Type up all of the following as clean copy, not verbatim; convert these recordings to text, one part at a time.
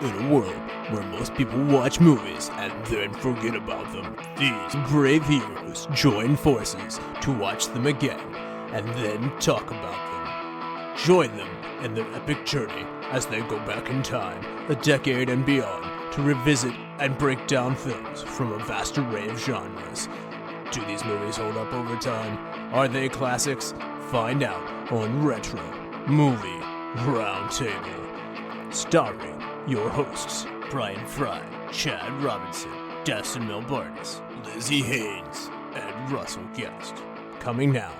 In a world where most people watch movies and then forget about them, these brave heroes join forces to watch them again and then talk about them. Join them in their epic journey as they go back in time, a decade and beyond, to revisit and break down films from a vast array of genres. Do these movies hold up over time? Are they classics? Find out on Retro Movie Roundtable. Starring your hosts, Brian Fry, Chad Robinson, Dustin Melbardis, Lizzie Haynes, and Russell Guest. Coming now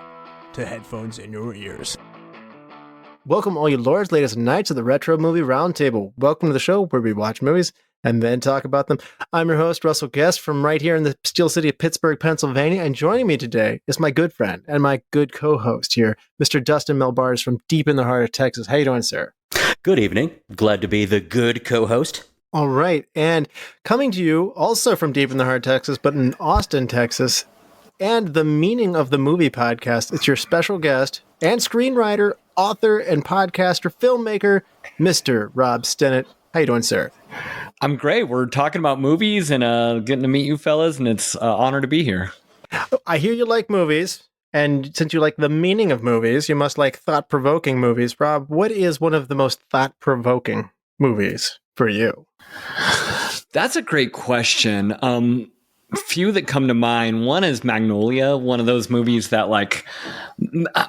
to headphones in your ears. Welcome all you lords, ladies, and knights of the Retro Movie Roundtable. Welcome to the show where we watch movies and then talk about them. I'm your host, Russell Guest, from right here in the Steel City of Pittsburgh, Pennsylvania, and joining me today is my good friend and my good co-host here, Mr. Dustin Melbardis from deep in the heart of Texas. How you doing, sir? Good evening. Glad to be the good co-host. All right, and coming to you also from deep in the heart of Texas, but in Austin, Texas, and the Meaning of the Movie podcast, it's your special guest and screenwriter, author, and podcaster, filmmaker, Mr. Rob Stennett. How you doing, sir? I'm great. We're talking about movies and getting to meet you fellas, and it's an honor to be here. I hear you like movies, and since you like the meaning of movies, you must like thought-provoking movies. Rob, what is one of the most thought-provoking movies for you? That's a great question. Few that come to mind. One is Magnolia, one of those movies that, like,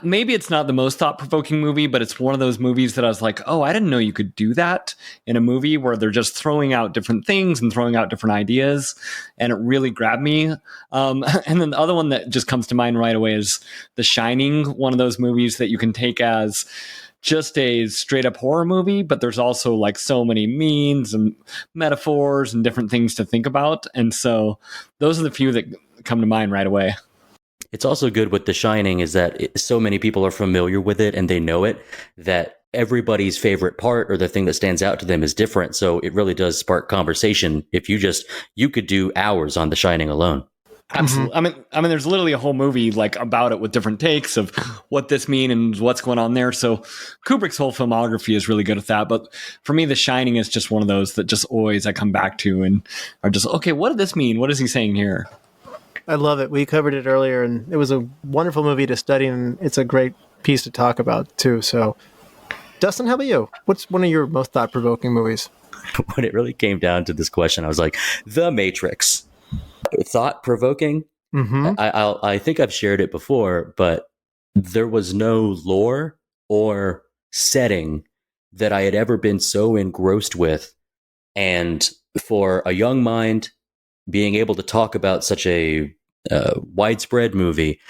maybe it's not the most thought-provoking movie, but it's one of those movies that I was like, oh, I didn't know you could do that in a movie where they're just throwing out different things and throwing out different ideas, and it really grabbed me. And then the other one that just comes to mind right away is The Shining, one of those movies that you can take as just a straight up horror movie, but there's also like so many memes and metaphors and different things to think about. And so those are the few that come to mind right away. It's also good with The Shining is that so many people are familiar with it and they know it, that everybody's favorite part or the thing that stands out to them is different. So it really does spark conversation. If you could do hours on The Shining alone. Absolutely. Mm-hmm. I mean, there's literally a whole movie like about it with different takes of what this mean and what's going on there. So Kubrick's whole filmography is really good at that. But for me, The Shining is just one of those that just always I come back to and are just, okay, what did this mean? What is he saying here? I love it. We covered it earlier, and it was a wonderful movie to study, and it's a great piece to talk about too. So, Dustin, how about you? What's one of your most thought-provoking movies? When it really came down to this question, I was like, The Matrix. Thought-provoking. Mm-hmm. I think I've shared it before, but there was no lore or setting that I had ever been so engrossed with. And for a young mind, being able to talk about such a widespread movie,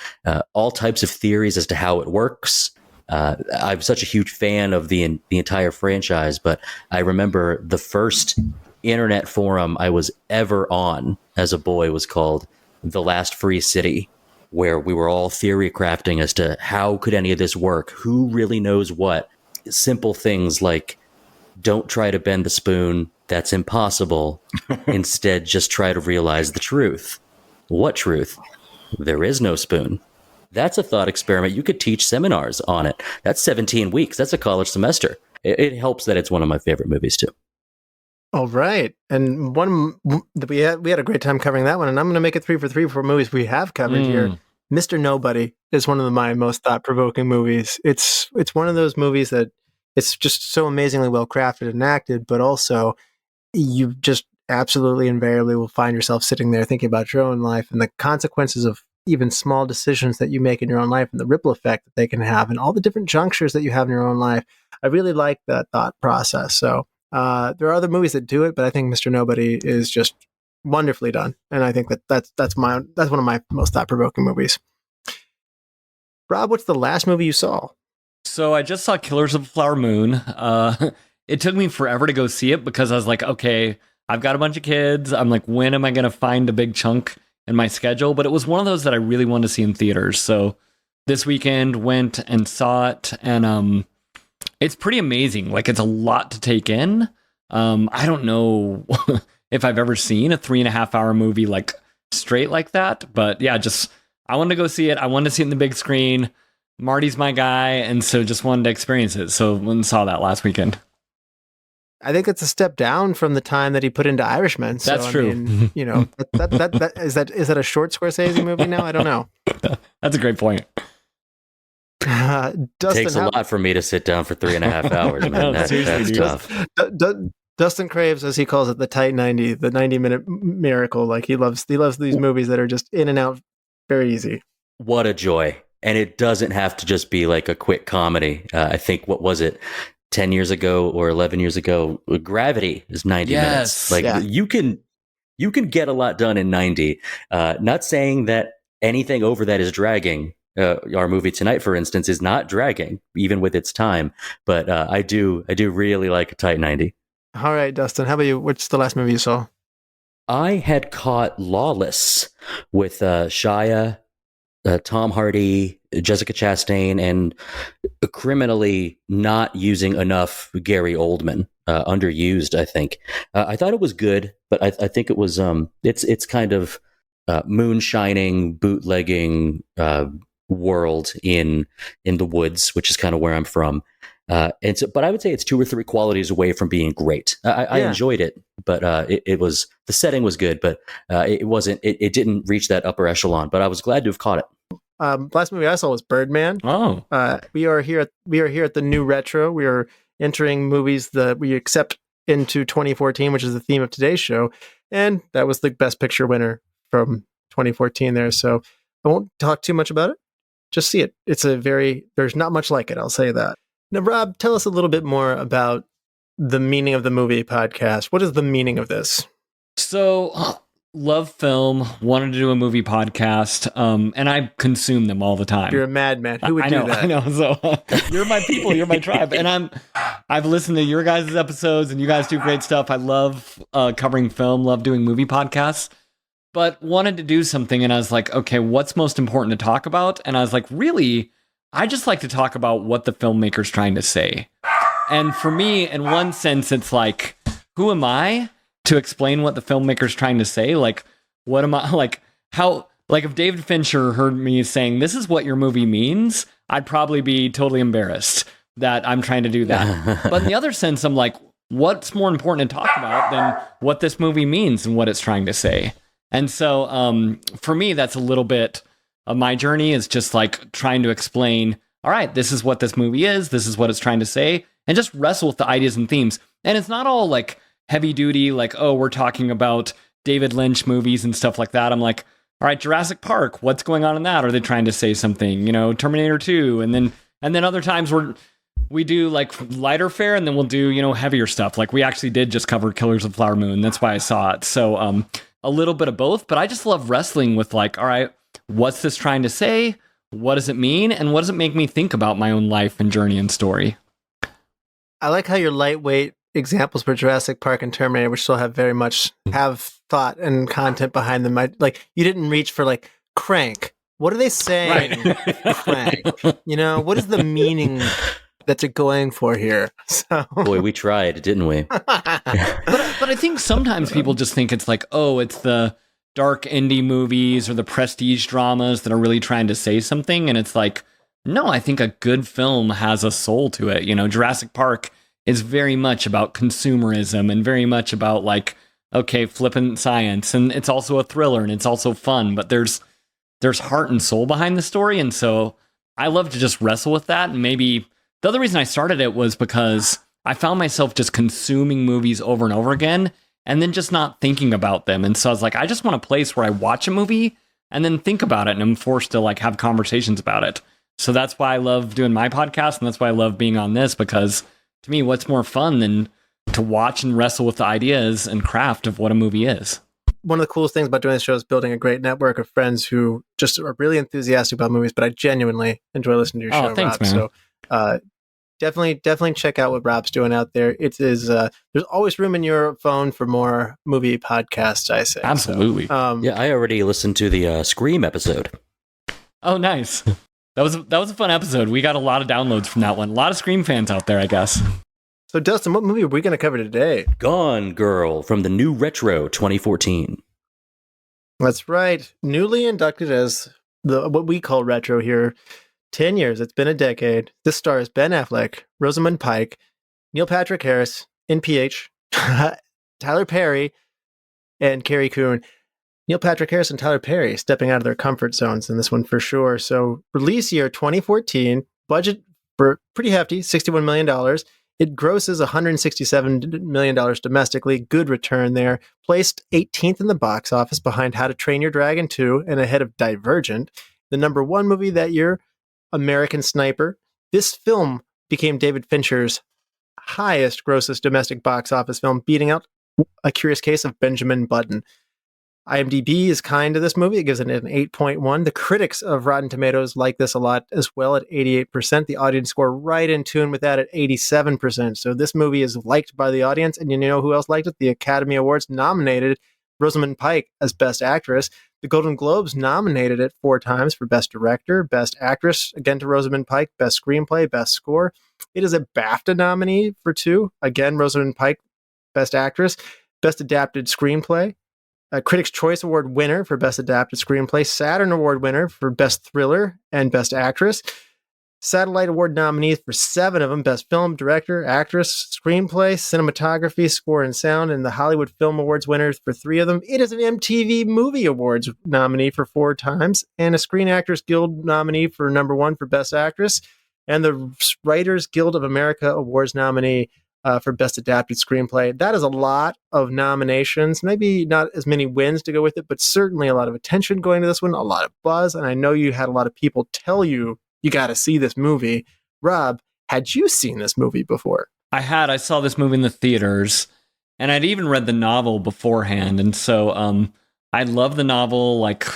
all types of theories as to how it works. I'm such a huge fan of the entire franchise, but I remember the first internet forum I was ever on as a boy was called The Last Free City, where we were all theory crafting as to how could any of this work? Who really knows what? Simple things like, don't try to bend the spoon. That's impossible. Instead, just try to realize the truth. What truth? There is no spoon. That's a thought experiment. You could teach seminars on it. That's 17 weeks. That's a college semester. It helps that it's one of my favorite movies, too. All right. And we had a great time covering that one, and I'm going to make it 3 for 3 for movies we have covered here. Mr. Nobody is one of my most thought-provoking movies. It's one of those movies that it's just so amazingly well crafted and acted, but also you just absolutely invariably will find yourself sitting there thinking about your own life and the consequences of even small decisions that you make in your own life and the ripple effect that they can have and all the different junctures that you have in your own life. I really like that thought process. So there are other movies that do it, but I think Mr. Nobody is just wonderfully done, and I think that's one of my most thought-provoking movies. Rob, what's the last movie you saw? So I just saw Killers of the Flower Moon. It took me forever to go see it because I was like, okay, I've got a bunch of kids. I'm like, when am I going to find a big chunk in my schedule? But it was one of those that I really wanted to see in theaters. So this weekend went and saw it, and it's pretty amazing. Like, it's a lot to take in. I don't know if I've ever seen a 3.5 hour movie like straight like that, but yeah, I wanted to go see it. I wanted to see it in the big screen. Marty's my guy, and so just wanted to experience it. So went and saw that last weekend. I think it's a step down from the time that he put into Irishman. So, That's true. I mean, you know, is that a short Scorsese movie now? I don't know. That's a great point. Dustin, Takes a lot for me to sit down for 3.5 hours, man. That's tough. Dustin craves, as he calls it, the tight 90, the 90-minute miracle. Like he loves these movies that are just in and out very easy. What a joy. And it doesn't have to just be like a quick comedy. I think, what was it, 10 years ago or 11 years ago, Gravity is 90 minutes. Like you can get a lot done in 90. Not saying that anything over that is dragging. Our movie tonight, for instance, is not dragging, even with its time. But I do really like a tight 90. All right, Dustin, how about you? What's the last movie you saw? I had caught Lawless with Shia, Tom Hardy, Jessica Chastain, and criminally not using enough Gary Oldman. Underused, I think. I thought it was good, but I think it was it's kind of moonshining, bootlegging world in the woods, which is kind of where I'm from. And so, but I would say it's 2 or 3 qualities away from being great. I enjoyed it, but it was, the setting was good, but it didn't reach that upper echelon. But I was glad to have caught it. Last movie I saw was Birdman. Oh, we are here at the new Retro. We are entering movies that we accept into 2014, which is the theme of today's show, and that was the Best Picture winner from 2014 there. So I won't talk too much about it. Just see it. There's not much like it. I'll say that. Now, Rob, tell us a little bit more about the meaning of the movie podcast. What is the meaning of this? So, love film, wanted to do a movie podcast, and I consume them all the time. You're a madman. Who would do that? I know. So, you're my people, you're my tribe. And I've listened to your guys' episodes, and you guys do great stuff. I love covering film, love doing movie podcasts, but wanted to do something, and I was like, okay, what's most important to talk about? And I was like, really, I just like to talk about what the filmmaker's trying to say. And for me, in one sense, it's like, who am I to explain what the filmmaker's trying to say? Like, what am I, like, how, like, if David Fincher heard me saying, this is what your movie means, I'd probably be totally embarrassed that I'm trying to do that. But in the other sense, I'm like, what's more important to talk about than what this movie means and what it's trying to say? And so, for me, that's a little bit of my journey, is just like trying to explain, all right, this is what this movie is, this is what it's trying to say, and just wrestle with the ideas and themes. And it's not all like heavy duty, like, oh, we're talking about David Lynch movies and stuff like that. I'm like, all right, Jurassic Park, what's going on in that? Are they trying to say something? You know, Terminator 2, and then other times we do like lighter fare, and then we'll do, you know, heavier stuff. Like we actually did just cover Killers of the Flower Moon. That's why I saw it. So a little bit of both, but I just love wrestling with like, all right, what's this trying to say? What does it mean? And what does it make me think about my own life and journey and story? I like how your lightweight examples for Jurassic Park and Terminator, which still have very much have thought and content behind them. Like you didn't reach for like Crank. What are they saying? Right. Crank. You know, what is the meaning that they're going for here? So, boy, we tried, didn't we? But I think sometimes people just think it's like, oh, it's the dark indie movies or the prestige dramas that are really trying to say something. And it's like, no, I think a good film has a soul to it. You know, Jurassic Park is very much about consumerism and very much about like, okay, flippant science. And it's also a thriller and it's also fun, but there's heart and soul behind the story. And so I love to just wrestle with that. And maybe the other reason I started it was because I found myself just consuming movies over and over again and then just not thinking about them. And so I was like, I just want a place where I watch a movie and then think about it, and I'm forced to like have conversations about it. So that's why I love doing my podcast, and that's why I love being on this, because to me, what's more fun than to watch and wrestle with the ideas and craft of what a movie is? One of the coolest things about doing this show is building a great network of friends who just are really enthusiastic about movies, but I genuinely enjoy listening to your show, thanks, Rob. man. So definitely check out what Rob's doing out there. It is there's always room in your phone for more movie podcasts, I say. Absolutely. So, Yeah, I already listened to the Scream episode. Oh, nice. That was a fun episode. We got a lot of downloads from that one. A lot of Scream fans out there, I guess. So, Dustin, what movie are we going to cover today? Gone Girl from the new Retro 2014. That's right. Newly inducted as what we call Retro here. 10 years. It's been a decade. This stars Ben Affleck, Rosamund Pike, Neil Patrick Harris, in PH, Tyler Perry, and Carrie Coon. Neil Patrick Harris and Tyler Perry stepping out of their comfort zones in this one for sure. So release year 2014, budget for pretty hefty, $61 million. It grosses $167 million domestically. Good return there. Placed 18th in the box office behind How to Train Your Dragon 2 and ahead of Divergent. The number one movie that year, American Sniper. This film became David Fincher's highest grossest domestic box office film, beating out A Curious Case of Benjamin Button. IMDb is kind to this movie. It gives it an 8.1. The critics of Rotten Tomatoes like this a lot as well at 88%. The audience score right in tune with that at 87%. So this movie is liked by the audience. And you know who else liked it? The Academy Awards nominated Rosamund Pike as Best Actress. The Golden Globes nominated it 4 times for Best Director, Best Actress, again to Rosamund Pike, Best Screenplay, Best Score. It is a BAFTA nominee for 2. Again, Rosamund Pike, Best Actress, Best Adapted Screenplay. A Critics' Choice Award winner for Best Adapted Screenplay, Saturn Award winner for Best Thriller and Best Actress, Satellite Award nominees for 7 of them, Best Film, Director, Actress, Screenplay, Cinematography, Score and Sound, and the Hollywood Film Awards winners for 3 of them. It is an MTV Movie Awards nominee for 4 times, and a Screen Actors Guild nominee for number 1 for Best Actress, and the Writers Guild of America Awards nominee for Best Adapted Screenplay. That is a lot of nominations, maybe not as many wins to go with it, but certainly a lot of attention going to this one, a lot of buzz, and I know you had a lot of people tell you got to see this movie. Rob, had you seen this movie before? I had. I saw this movie in the theaters, and I'd even read the novel beforehand, and so I love the novel. It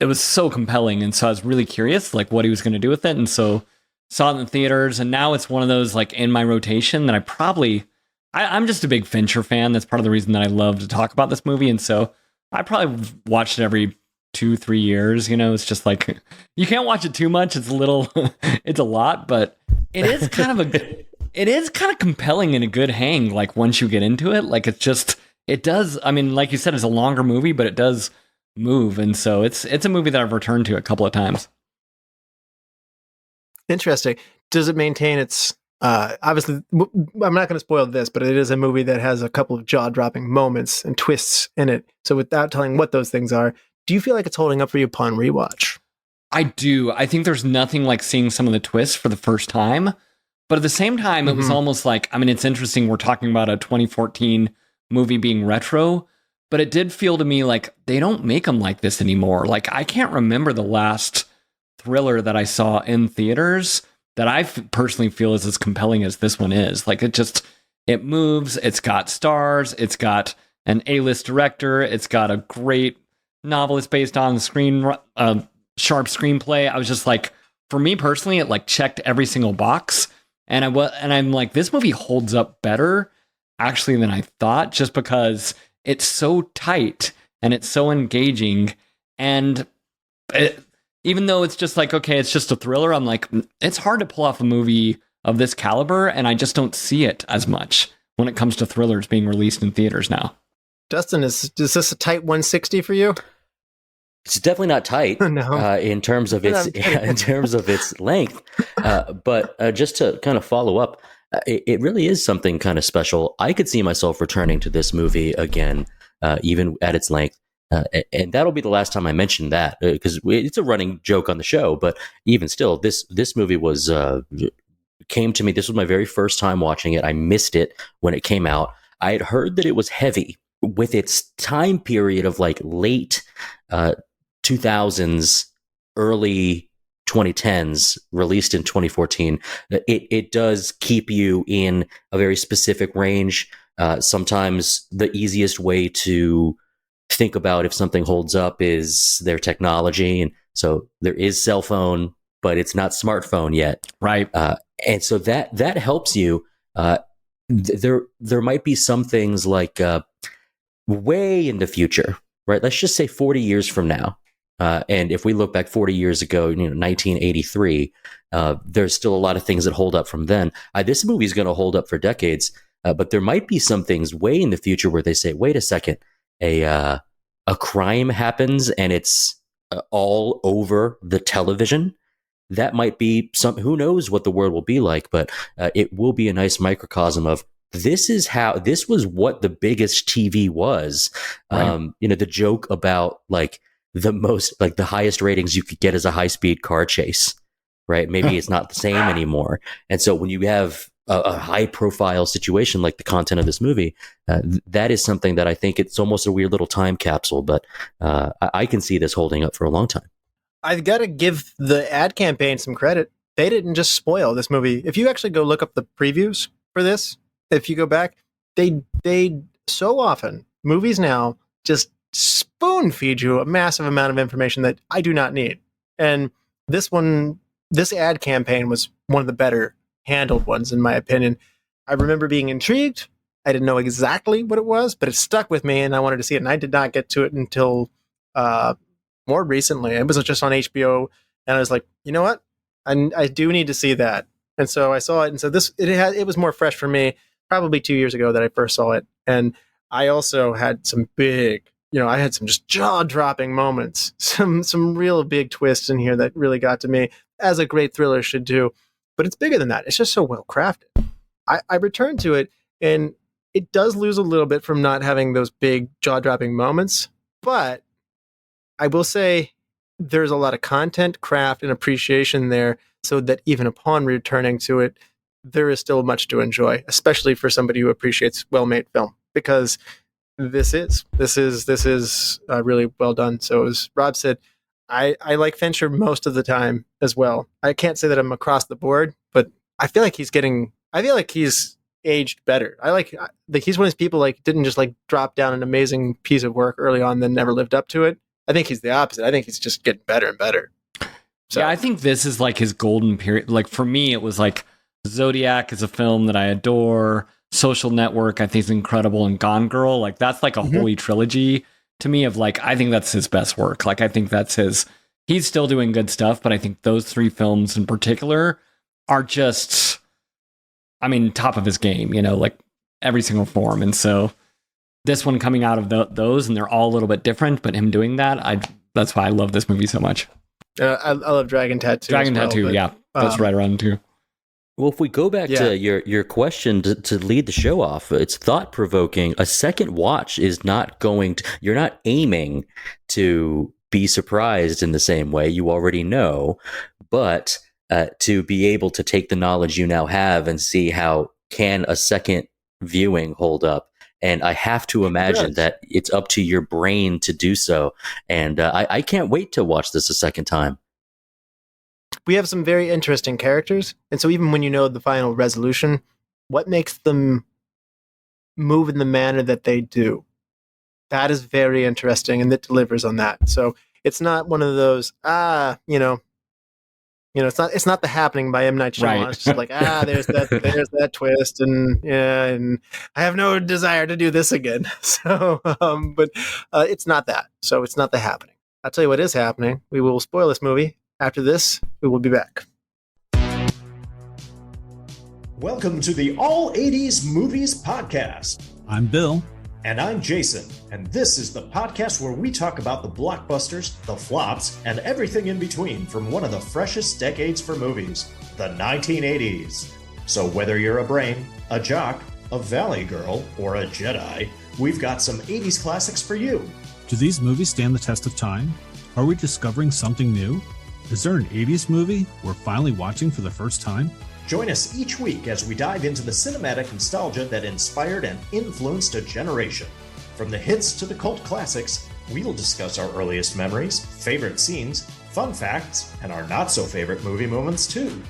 was so compelling, and so I was really curious, what he was going to do with it, and so saw it in the theaters, and now it's one of those in my rotation that I'm just a big Fincher fan. That's part of the reason that I love to talk about this movie, and so I probably watched it every 2-3 years. It's just you can't watch it too much. It's a little, it's a lot, but it is kind of compelling and a good hang. Once you get into it, it does. I mean, like you said, it's a longer movie, but it does move, and so it's a movie that I've returned to a couple of times. Interesting. Does it maintain its, obviously, I'm not going to spoil this, but it is a movie that has a couple of jaw-dropping moments and twists in it. So without telling what those things are, do you feel like it's holding up for you upon rewatch? I do. I think there's nothing like seeing some of the twists for the first time. But at the same time, it was almost it's interesting we're talking about a 2014 movie being retro, but it did feel to me like they don't make them like this anymore. I can't remember the last thriller that I saw in theaters that I personally feel is as compelling as this one is. It moves, it's got stars, it's got an A-list director, it's got a great novelist based on the sharp screenplay. I was just for me personally, it checked every single box, and I'm this movie holds up better actually than I thought, just because it's so tight and it's so engaging, and even though it's just okay, it's just a thriller, I'm it's hard to pull off a movie of this caliber, and I just don't see it as much when it comes to thrillers being released in theaters now. Dustin, is this a tight 160 for you? It's definitely not tight in terms of its length, but just to kind of follow up, it really is something kind of special. I could see myself returning to this movie again, even at its length. And that'll be the last time I mention that, because it's a running joke on the show. But even still, this movie came to me. This was my very first time watching it. I missed it when it came out. I had heard that it was heavy with its time period of late 2000s, early 2010s, released in 2014. It does keep you in a very specific range. Sometimes the easiest way to think about if something holds up is their technology, and so there is cell phone, but it's not smartphone yet, right? And so that helps you. There might be some things way in the future, right? Let's just say 40 years from now, and if we look back 40 years ago, 1983, there's still a lot of things that hold up from then. This movie is going to hold up for decades, but there might be some things way in the future where they say, wait a second. A crime happens and it's all over the television. that might be who knows what the world will be like, but it will be a nice microcosm of this was what the biggest TV was. Right. The joke about like the highest ratings you could get is a high-speed car chase, right? Maybe it's not the same anymore. And so when you have a high-profile situation like the content of this movie, that is something that I think it's almost a weird little time capsule, but I can see this holding up for a long time. I've got to give the ad campaign some credit. They didn't just spoil this movie. If you actually go look up the previews for this, if you go back, they so often, movies now just spoon feed you a massive amount of information that I do not need. And this ad campaign was one of the better handled ones, in my opinion. I remember being intrigued. I didn't know exactly what it was, but it stuck with me and I wanted to see it. And I did not get to it until more recently. It was just on HBO. And I was like, you know what? I do need to see that. And so I saw it. And so it was more fresh for me, probably 2 years ago that I first saw it. And I also had some big, I had some just jaw-dropping moments, some real big twists in here that really got to me, as a great thriller should do. But it's bigger than that. It's just so well crafted. I returned to it, and it does lose a little bit from not having those big jaw-dropping moments. But I will say there's a lot of content, craft, and appreciation there, so that even upon returning to it, there is still much to enjoy, especially for somebody who appreciates well-made film, because this is really well done. So as Rob said, I like Fincher most of the time as well. I can't say that I'm across the board, but I feel like he's aged better. He's one of these people like didn't just like drop down an amazing piece of work early on, then never lived up to it. I think he's the opposite. I think he's just getting better and better. So. Yeah, I think this is like his golden period. Like for me, it was like Zodiac is a film that I adore. Social Network, I think, is incredible, and Gone Girl, like that's like a holy trilogy to me of like, I think that's his best work. Like I think he's still doing good stuff, but I think those three films in particular are just, top of his game, like every single form. And so this one coming out of those, and they're all a little bit different, but him doing that, that's why I love this movie so much. I love Dragon Tattoo. That's right around too. Well, if we go back to your question to lead the show off, it's thought-provoking. A second watch is not you're not aiming to be surprised in the same way. You already know, but to be able to take the knowledge you now have and see how can a second viewing hold up. And I have to imagine that it's up to your brain to do so. And I can't wait to watch this a second time. We have some very interesting characters. And so even when you know the final resolution, what makes them move in the manner that they do? That is very interesting, and it delivers on that. So it's not one of those, it's not The Happening by M. Night Shyamalan. Right. It's just like, there's that twist, and I have no desire to do this again. So, but it's not that. So it's not The Happening. I'll tell you what is happening. We will spoil this movie. After this, we will be back. Welcome to the All 80s Movies Podcast. I'm Bill. And I'm Jason. And this is the podcast where we talk about the blockbusters, the flops, and everything in between from one of the freshest decades for movies, the 1980s. So whether you're a brain, a jock, a valley girl, or a Jedi, we've got some 80s classics for you. Do these movies stand the test of time? Are we discovering something new? Is there an 80s movie we're finally watching for the first time? Join us each week as we dive into the cinematic nostalgia that inspired and influenced a generation. From the hits to the cult classics, we'll discuss our earliest memories, favorite scenes, fun facts, and our not-so-favorite movie moments too.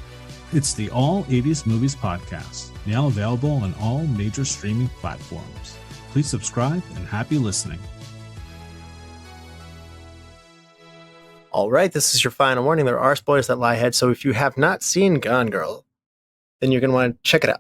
It's the All 80s Movies Podcast, now available on all major streaming platforms. Please subscribe and happy listening. All right, this is your final warning. There are spoilers that lie ahead, so if you have not seen Gone Girl, then you're going to want to check it out.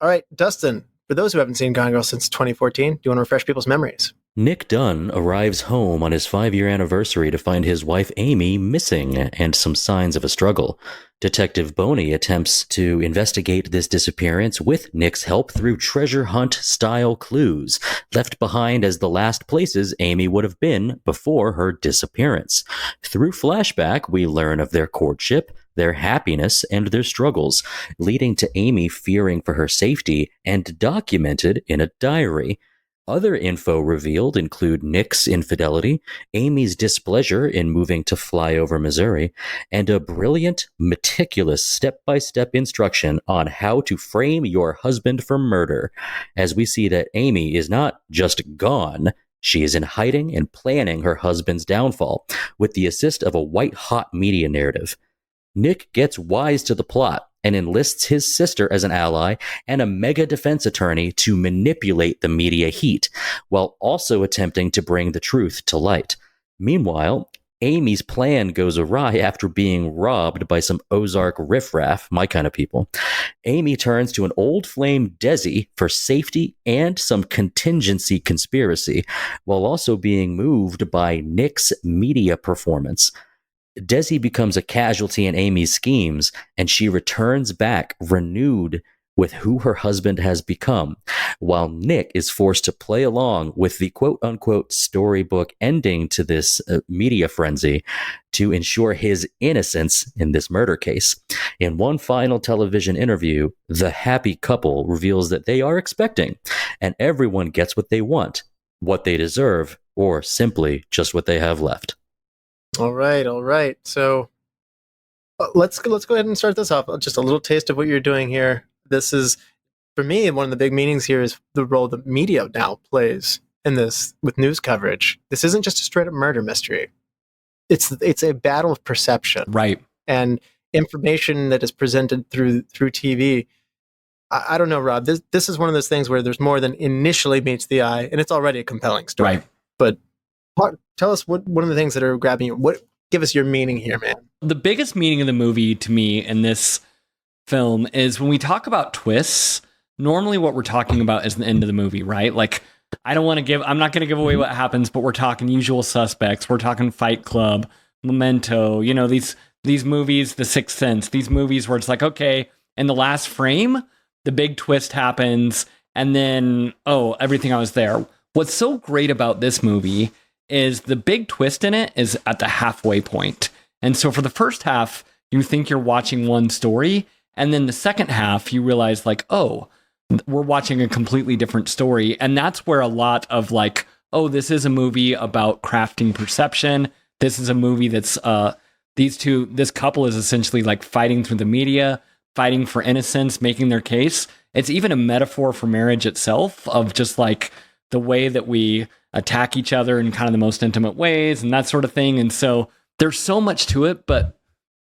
All right, Dustin, for those who haven't seen Gone Girl since 2014, do you want to refresh people's memories? Nick Dunn arrives home on his 5-year anniversary to find his wife Amy missing and some signs of a struggle. Detective Boney attempts to investigate this disappearance with Nick's help through treasure hunt-style clues left behind as the last places Amy would have been before her disappearance. Through flashback, we learn of their courtship, their happiness, and their struggles, leading to Amy fearing for her safety and documented in a diary. Other info revealed include Nick's infidelity, Amy's displeasure in moving to Flyover, Missouri, and a brilliant, meticulous step-by-step instruction on how to frame your husband for murder, as we see that Amy is not just gone, she is in hiding and planning her husband's downfall, with the assist of a white-hot media narrative. Nick gets wise to the plot and enlists his sister as an ally and a mega defense attorney to manipulate the media heat, while also attempting to bring the truth to light. Meanwhile, Amy's plan goes awry after being robbed by some Ozark riffraff, my kind of people. Amy turns to an old flame Desi for safety and some contingency conspiracy, while also being moved by Nick's media performance. Desi becomes a casualty in Amy's schemes, and she returns back renewed with who her husband has become, while Nick is forced to play along with the quote-unquote storybook ending to this media frenzy to ensure his innocence in this murder case. In one final television interview, the happy couple reveals that they are expecting, and everyone gets what they want, what they deserve, or simply just what they have left. All right. So let's go ahead and start this off. Just a little taste of what you're doing here. This is, for me, one of the big meanings here is the role that media now plays in this with news coverage. This isn't just a straight up murder mystery. It's a battle of perception, right? And information that is presented through TV. I don't know, Rob. This is one of those things where there's more than initially meets the eye, and it's already a compelling story. Right. But tell us one of the things that are grabbing you. Give us your meaning here, man. The biggest meaning of the movie to me in this film is when we talk about twists, normally what we're talking about is the end of the movie, right? Like, I'm not going to give away what happens, but we're talking Usual Suspects, we're talking Fight Club, Memento, these movies, The Sixth Sense, these movies where it's like, okay, in the last frame, the big twist happens, and then, everything I was there. What's so great about this movie is the big twist in it is at the halfway point. And so for the first half, you think you're watching one story, and then the second half, you realize like, we're watching a completely different story. And that's where a lot of like, this is a movie about crafting perception. This is a movie that's, this couple is essentially like fighting through the media, fighting for innocence, making their case. It's even a metaphor for marriage itself, of just like the way that we attack each other in kind of the most intimate ways and that sort of thing. And so there's so much to it, but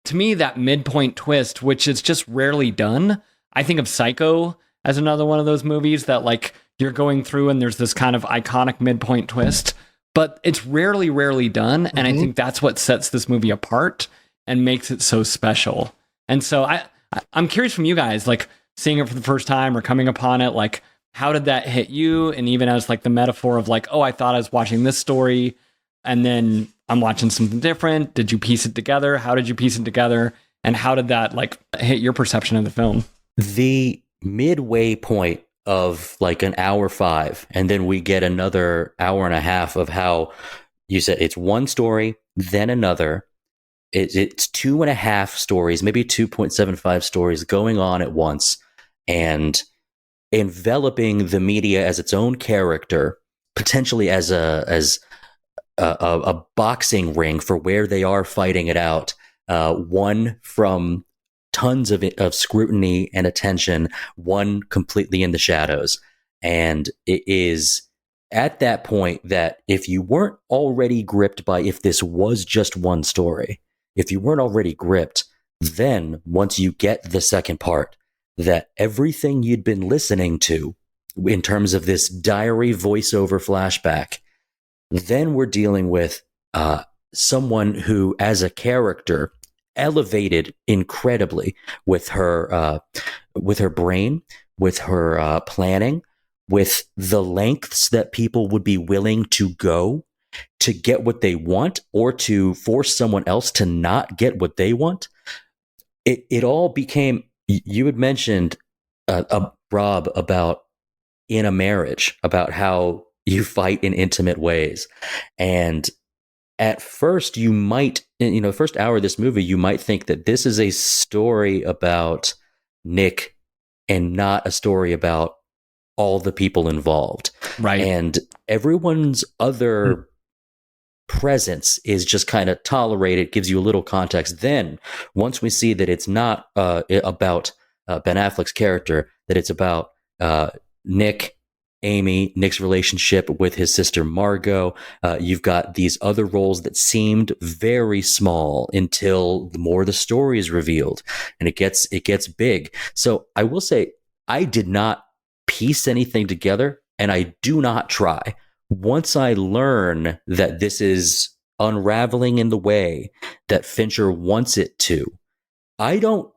to me, that midpoint twist, which is just rarely done, I think of Psycho as another one of those movies that like you're going through and there's this kind of iconic midpoint twist, but it's rarely done. And I think that's what sets this movie apart and makes it so special. And so I'm curious from you guys, like seeing it for the first time or coming upon it, like, how did that hit you? And even as like the metaphor of like, I thought I was watching this story and then I'm watching something different. Did you piece it together? How did you piece it together? And how did that like hit your perception of the film? The midway point of like an hour 5, and then we get another hour and a half of how you said it's one story, then another. It's 2.5 stories, maybe 2.75 stories going on at once, and enveloping the media as its own character, potentially as a boxing ring for where they are fighting it out. One from tons of scrutiny and attention, one completely in the shadows. And it is at that point that if you weren't already gripped by, if this was just one story, if you weren't already gripped, then once you get the second part, that everything you'd been listening to in terms of this diary voiceover flashback, then we're dealing with someone who, as a character, elevated incredibly with her brain, with her planning, with the lengths that people would be willing to go to get what they want, or to force someone else to not get what they want. It all became. You had mentioned, Rob, about in a marriage, about how you fight in intimate ways. And at first you might, the first hour of this movie, you might think that this is a story about Nick and not a story about all the people involved. Right. And everyone's other presence is just kind of tolerated, gives you a little context. Then once we see that it's not about Ben Affleck's character, that it's about Nick, Amy, Nick's relationship with his sister Margot, you've got these other roles that seemed very small until more the story is revealed, and it gets big. So I will say I did not piece anything together, and I do not try. Once I learn that this is unraveling in the way that Fincher wants it to, I don't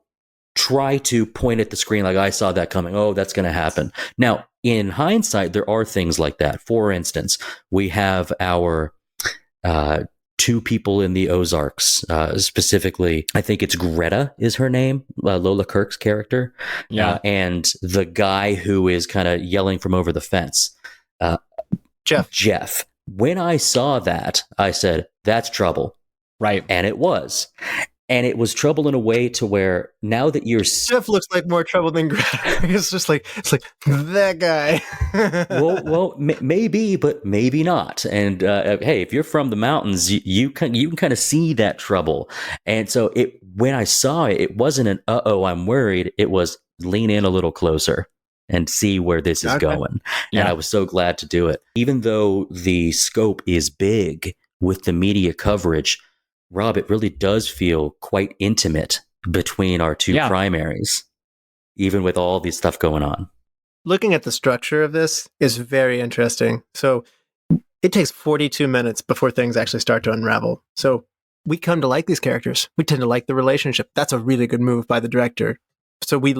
try to point at the screen like I saw that coming. Oh, that's going to happen. Now, in hindsight, there are things like that. For instance, we have our two people in the Ozarks, specifically, I think it's Greta is her name, Lola Kirke's character. Yeah. And the guy who is kind of yelling from over the fence. Jeff. When I saw that, I said, that's trouble. Right. And it was. And it was trouble in a way to where now that you're... Jeff looks like more trouble than Greta. it's like that guy. well, maybe, but maybe not. And hey, if you're from the mountains, you can kind of see that trouble. And so when I saw it, it wasn't an I'm worried. It was lean in a little closer and see where this is going. Yeah. And I was so glad to do it. Even though the scope is big with the media coverage, Rob, it really does feel quite intimate between our two primaries, even with all this stuff going on. Looking at the structure of this is very interesting. So it takes 42 minutes before things actually start to unravel. So we come to like these characters. We tend to like the relationship. That's a really good move by the director. So we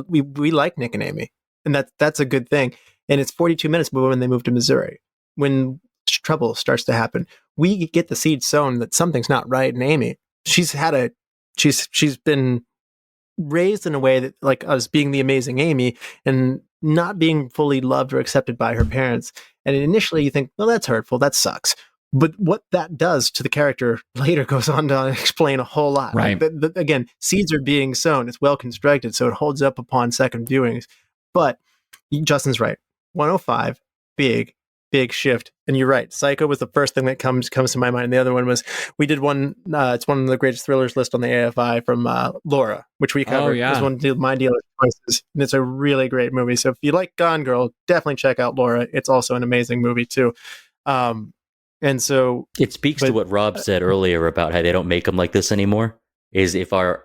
like Nick and Amy. And that's a good thing. And it's 42 minutes before when they move to Missouri. When trouble starts to happen, we get the seed sown that something's not right in Amy. She's been raised in a way that, like us being the amazing Amy and not being fully loved or accepted by her parents. And initially you think, well, that's hurtful. That sucks. But what that does to the character later goes on to explain a whole lot. Right. Like again, seeds are being sown. It's well constructed, so it holds up upon second viewings. But Justin's right. 105, big shift. And you're right. Psycho was the first thing that comes to my mind. And the other one was, we did one, it's one of the greatest thrillers list on the AFI from Laura, which we covered. Oh, yeah. It was one of my dealer's choices. And it's a really great movie. So if you like Gone Girl, definitely check out Laura. It's also an amazing movie too. And so it speaks to what Rob said earlier about how they don't make them like this anymore. Is if our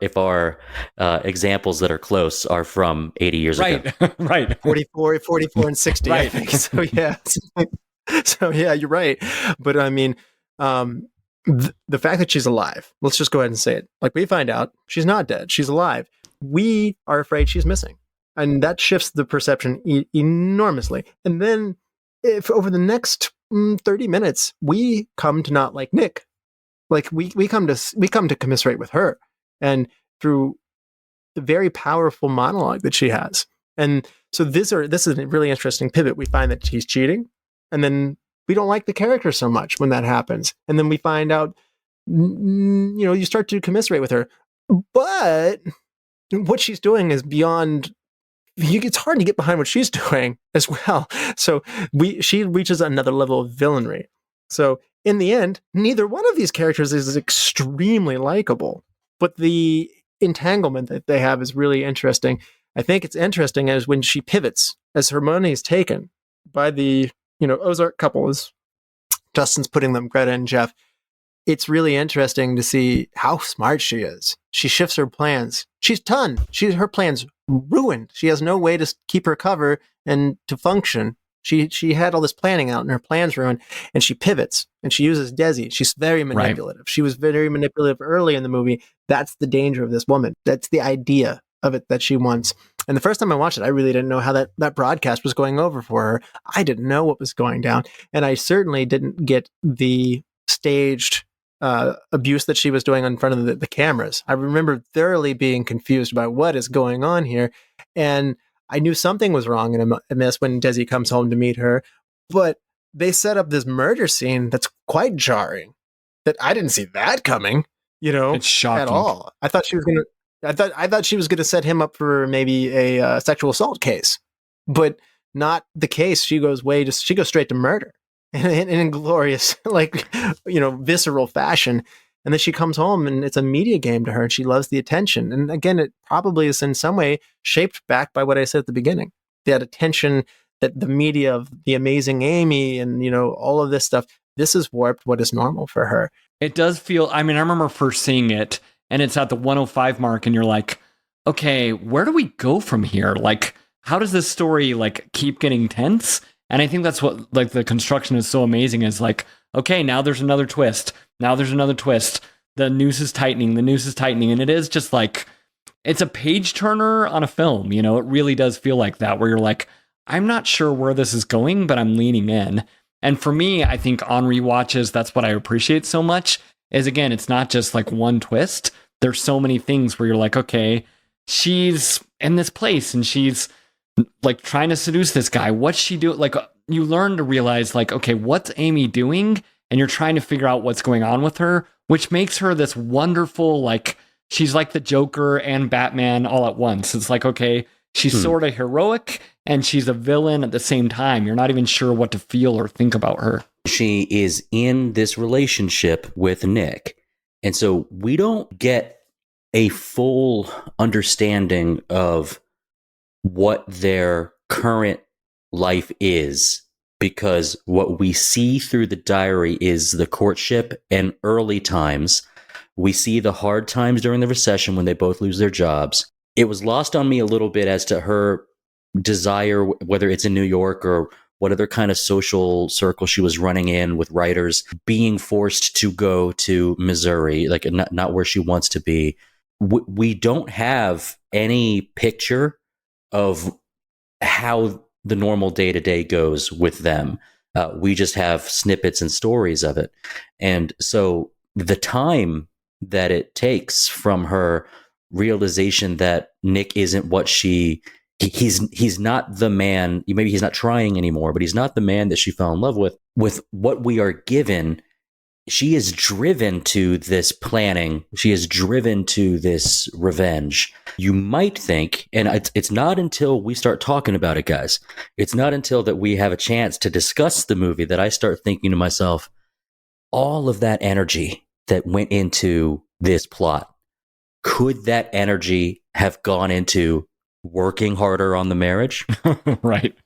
examples that are close are from 80 years ago. Right. 44 and 60, right. I think. So yeah. So yeah, you're right. But I mean, the fact that she's alive, let's just go ahead and say it. Like, we find out she's not dead. She's alive. We are afraid she's missing. And that shifts the perception enormously. And then if over the next 30 minutes, we come to not like Nick. Like we come to commiserate with her, and through the very powerful monologue that she has. And so this is a really interesting pivot. We find that she's cheating, and then we don't like the character so much when that happens. And then we find out, you start to commiserate with her, but what she's doing is beyond. It's hard to get behind what she's doing as well. So she reaches another level of villainry. So in the end, neither one of these characters is extremely likable, but the entanglement that they have is really interesting. I think it's interesting as when she pivots, as her money is taken by the, Ozark couple, as Dustin's putting them, Greta and Jeff. It's really interesting to see how smart she is. She shifts her plans. She's done. Her plan's ruined. She has no way to keep her cover and to function. She had all this planning out and her plan's ruined, and she pivots and she uses Desi. She's very manipulative. Right. She was very manipulative early in the movie. That's the danger of this woman. That's the idea of it that she wants. And the first time I watched it, I really didn't know how that broadcast was going over for her. I didn't know what was going down. And I certainly didn't get the staged abuse that she was doing in front of the cameras. I remember thoroughly being confused about what is going on here. And I knew something was wrong in a miss when Desi comes home to meet her, but they set up this murder scene that's quite jarring. that I didn't see that coming, It's shocking. at all. I thought she was gonna. I thought she was gonna set him up for maybe a sexual assault case, but not the case. She goes straight to murder in inglorious, visceral fashion. And then she comes home and it's a media game to her and she loves the attention. And again, it probably is in some way shaped back by what I said at the beginning. That attention that the media of The Amazing Amy and, all of this stuff, this has warped what is normal for her. It does feel, I remember first seeing it and it's at the 105 mark and you're like, okay, where do we go from here? Like, how does this story keep getting tense? And I think that's what the construction is so amazing is okay, now there's another twist. Now there's another twist. The noose is tightening. And it is just it's a page turner on a film. It really does feel like that, where you're like, I'm not sure where this is going, but I'm leaning in. And for me, I think on rewatches, that's what I appreciate so much is, again, it's not just one twist. There's so many things where you're like, okay, she's in this place and she's trying to seduce this guy. What's she doing? You learn to realize okay, what's Amy doing? And you're trying to figure out what's going on with her, which makes her this wonderful, she's like the Joker and Batman all at once. It's okay, she's sort of heroic and she's a villain at the same time. You're not even sure what to feel or think about her. She is in this relationship with Nick. And so we don't get a full understanding of what their current life is, because what we see through the diary is the courtship and early times. We see the hard times during the recession when they both lose their jobs. It was lost on me a little bit as to her desire, whether it's in New York or what other kind of social circle she was running in with writers, being forced to go to Missouri, not where she wants to be. We don't have any picture of how the normal day-to-day goes with them. We just have snippets and stories of it. And so the time that it takes from her realization that Nick isn't what he's not the man, maybe he's not trying anymore, but he's not the man that she fell in love with what we are given. She is driven to this planning. She is driven to this revenge. You might think, and it's not until we start talking about it, guys, it's not until that we have a chance to discuss the movie that I start thinking to myself, all of that energy that went into this plot, could that energy have gone into working harder on the marriage? Right.